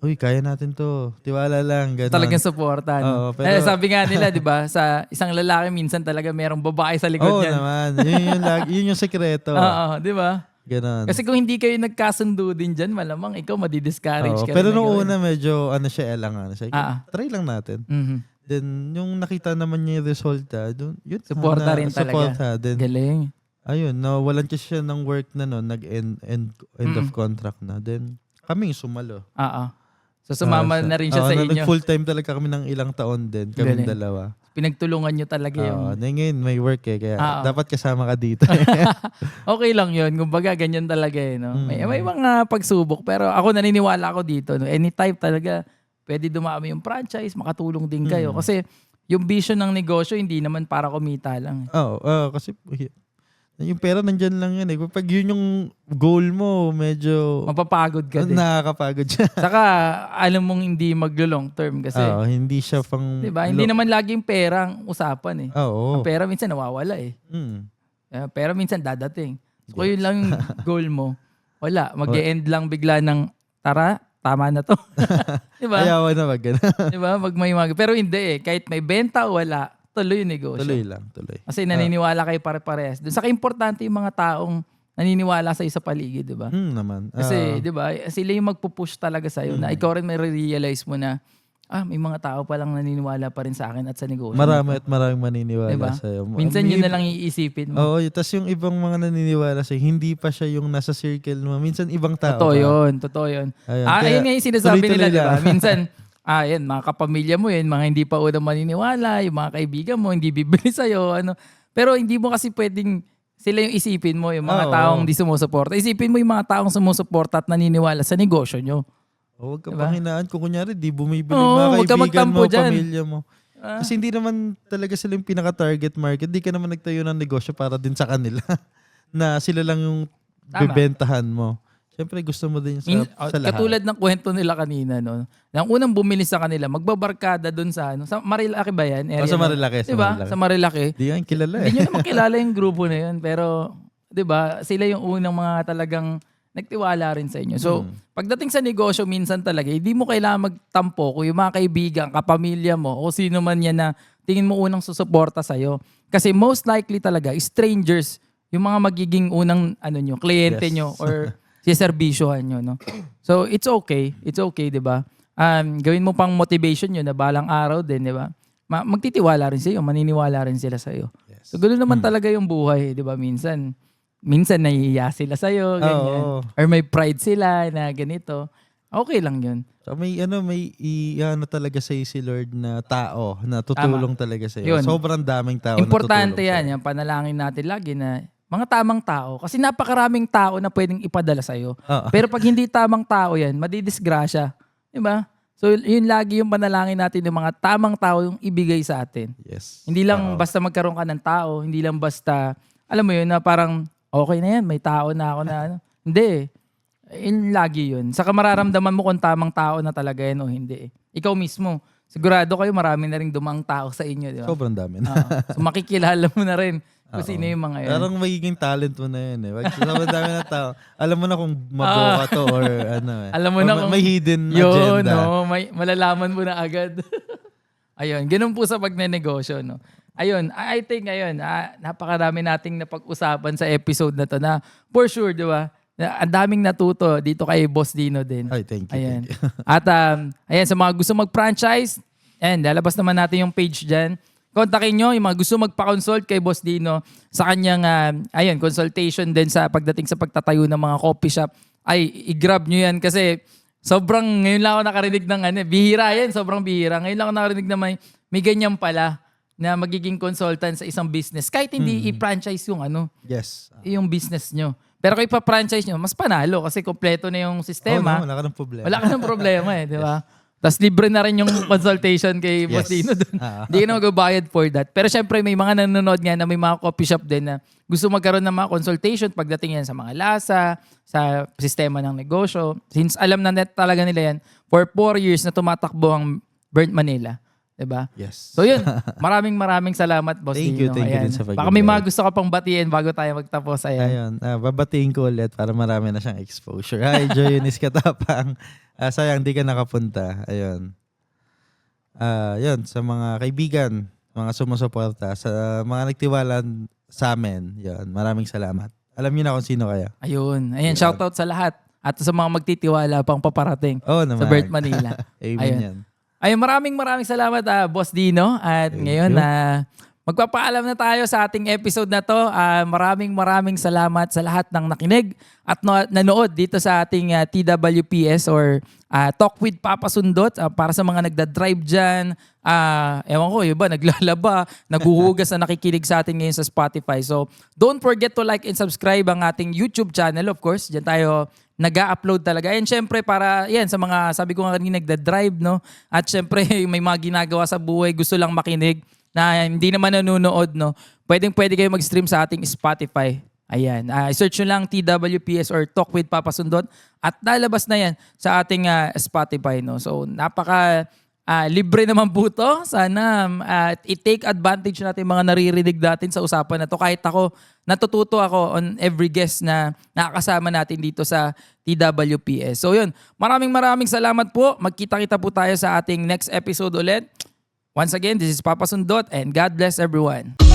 uy, kaya natin to. Tiwala lang. Ganon. Talagang suporta. No? Oo, pero, sabi nga nila, di ba, sa isang lalaki minsan talaga merong babae sa likod oo niyan. naman. Yun yung sekreto. Oo, di ba? Ganon. Kasi kung hindi kayo nagkasundo din dyan, malamang ikaw madidiscourage Oo, ka. pero rin na nung gawin. una medyo elangan. Sige, try lang natin. Mhm. Then yung nakita naman niya yung resulta, yun Suporta rin talaga. Suporta din. Galing. Ayun, nawalan kasi siya ng work na no, end of contract na. Then kami sumalo. Oo. So sumama na rin siya sa inyo. Full time talaga kami ng ilang taon din, kami Galing. dalawa. Pinagtulungan nyo talaga yung... Ngayon may work kaya Oo. dapat kasama ka dito. Okay lang yun. Kumbaga, ganyan talaga eh. No? May mga pagsubok. Pero ako naniniwala ako dito. No? Anytime talaga, pwede dumami yung franchise, makatulong din kayo. Kasi yung vision ng negosyo, hindi naman para kumita lang. Kasi yung pera nandyan lang yan eh. Pag yun yung goal mo, medyo Mapapagod ka din. nakakapagod siya. Saka, alam mong hindi maglo-long term kasi. Hindi siya pang... Diba? Hindi naman laging pera ang usapan eh. Oo. Ang pera minsan nawawala eh. Pera minsan dadating. So, yun lang yung goal mo. Wala. Mag-e-end lang bigla ng, tara, tama na to. Diba? Ayawan na wag gano'n. Diba? Pero hindi eh. Kahit may benta o wala, tuloy yung negosyo. Tuloy. Kasi naniniwala kayo pare-parehas. Doon saka importante yung mga taong naniniwala sa isa paligid, di ba? Naman. Kasi, di ba, sila yung magpupush talaga sa'yo na ikaw rin may realize mo na, may mga tao palang naniniwala pa rin sa akin at sa negosyo. Maraming maniniwala Diba? sa'yo. Minsan yun na lang iisipin mo. Oo, tas yung ibang mga naniniwala sa'yo, hindi pa siya yung nasa circle mo. Minsan ibang tao Totoo pa. yun. Ayun, Ayun nga yung sinasabi nila, tuloy-tuloy di ba? lang. Minsan, yan, mga kapamilya mo yun, mga hindi pa unang maniniwala, yung mga kaibigan mo, hindi bibili sa'yo, ano. Pero hindi mo kasi pwedeng sila yung isipin mo, yung mga taong di sumusuporta. Isipin mo yung mga taong sumusuporta at naniniwala sa negosyo nyo. Huwag ka panghinaan kung kunyari, di bumibili Oo, mga huwag ka kaibigan magtampo mo, dyan. pamilya mo. Kasi hindi naman talaga sila yung pinaka-target market. Di ka naman nagtayo ng negosyo para din sa kanila. Na sila lang yung bibentahan mo. Siyempre gusto mo din sa lahat. Katulad ng kwento nila kanina, no? Nang unang bumili sa kanila, magbabarkada doon sa, sa Marilaki ba yan? Area Sa Marilaki. Diba? Sa Marilaki. Di yan kilala Hindi nyo naman kilala yung grupo na yun. Pero, di ba, sila yung unang mga talagang nagtiwala rin sa inyo. So, pagdating sa negosyo, minsan talaga, hindi mo kailangan magtampo kung yung mga kaibigan, kapamilya mo, o sino man yan na tingin mo unang susuporta sa'yo. Kasi most likely talaga, strangers, yung mga magiging unang kliyente nyo or siservisyohan nyo. No? So, it's okay. It's okay, di ba? Gawin mo pang motivation nyo na balang araw din, di ba? Magtitiwala rin sa'yo, maniniwala rin sila sa'yo. Yes. So, ganoon naman talaga yung buhay, di ba? Minsan nahihiya sila sa'yo, ganyan. Or may pride sila na ganito. Okay lang yun. So may talaga sa'yo si Lord na tao na tutulong talaga sa'yo. Yun. Sobrang daming tao Importante na tutulong yan. Yung panalangin natin lagi na mga tamang tao. Kasi napakaraming tao na pwedeng ipadala sa'yo. Pero pag hindi tamang tao yan, madidisgrasya. Diba? So yun lagi yung panalangin natin ng mga tamang tao yung ibigay sa atin. Yes. Hindi lang basta magkaroon ka ng tao. Hindi lang basta, alam mo yun, na parang okay na yan, may tao na ako na ano. Hindi. Yun lagi yun. Saka mararamdaman mo kung tamang tao na talaga yan o hindi. Ikaw mismo. Sigurado kayo marami na rin dumang tao sa inyo. Di ba? Sobrang dami na. So makikilala mo na rin kung sino yung mga yun. Parang magiging talent mo na yun eh. Sobrang dami na tao. Alam mo na kung maboka to or ano eh. Alam mo na kung may hidden yun, agenda. no? Malalaman mo na agad. Ayun, ganun po sa pagnenegosyo. No? Ayun, I think napakarami nating napag-usapan sa episode na to na for sure, di ba? Ang daming natuto dito kay Boss Dino din. Ay, thank you. Ayan. Thank you. At ayan, sa mga gusto mag-franchise, lalabas naman natin yung page dyan. Kontakin nyo yung mga gusto magpa-consult kay Boss Dino sa kanyang consultation din sa pagdating sa pagtatayo ng mga coffee shop. I-grab nyo yan kasi sobrang, ngayon lang ako nakarinig ng bihira yan, sobrang bihira. Ngayon lang ako nakarinig na may ganyan pala na magiging consultant sa isang business. Kahit hindi i-franchise yung yes. yung business nyo. Pero kung ipa-franchise nyo, mas panalo kasi kompleto na yung sistema. Wala ka ng problema. Wala ka ng problema di ba? Tas libre na rin yung consultation kay Boss Dino dun. Hindi ka na magbabayad for that. Pero syempre may mga nanonood nga na may mga coffee shop din na gusto magkaroon ng mga consultation pagdating yan sa mga lasa, sa sistema ng negosyo. Since alam na net talaga nila yan, for 4 years na tumatakbo ang Burnt Manila. Diba? Yes. So yun, maraming salamat, Boss Thank you, Dino. thank you Ayan. din sa pag-invite. Baka may mga gusto ka pang batiin bago tayo magtapos. Ayan. Ayun, babatiin ko ulit para marami na siyang exposure. Hi, Joyunis Katapang. Sayang di ka nakapunta. Ayun. Yun, sa mga kaibigan, mga sumusuporta, sa mga nagtiwala sa amin, yun, maraming salamat. Alam niyo na kung sino kaya. Ayun. Ayan, shoutout sa lahat. At sa mga magtitiwala pang paparating Oo naman. sa Burnt Manila. Amen Ayun. yan. Ayun, maraming salamat, Boss Dino. At Thank ngayon, you. magpapaalam na tayo sa ating episode na to. Maraming salamat sa lahat ng nakinig at nanood dito sa ating TWPS or Talk with Papa Sundot. Para sa mga nagda-drive dyan, ewan ko, iba, naglalaba, naguhugas na nakikinig sa atin ngayon sa Spotify. So, don't forget to like and subscribe ang ating YouTube channel. Of course, dyan tayo nag-upload talaga. And syempre para yan sa mga sabi ko nga kanina nagda-drive, no? At syempre may mga ginagawa sa buhay, gusto lang makinig na hindi naman nanonood, no? Pwede kayo mag-stream sa ating Spotify. Ayan. Search nyo lang TWPS or Talk with Papa Sundot at lalabas na yan sa ating Spotify, no? So napaka libre naman po to. Sana i-take advantage natin mga naririnig natin sa usapan na to. Kahit ako, natututo ako on every guest na nakakasama natin dito sa TWPS. So yun, maraming salamat po. Magkita-kita po tayo sa ating next episode ulit. Once again, this is Papa Sundot and God bless everyone.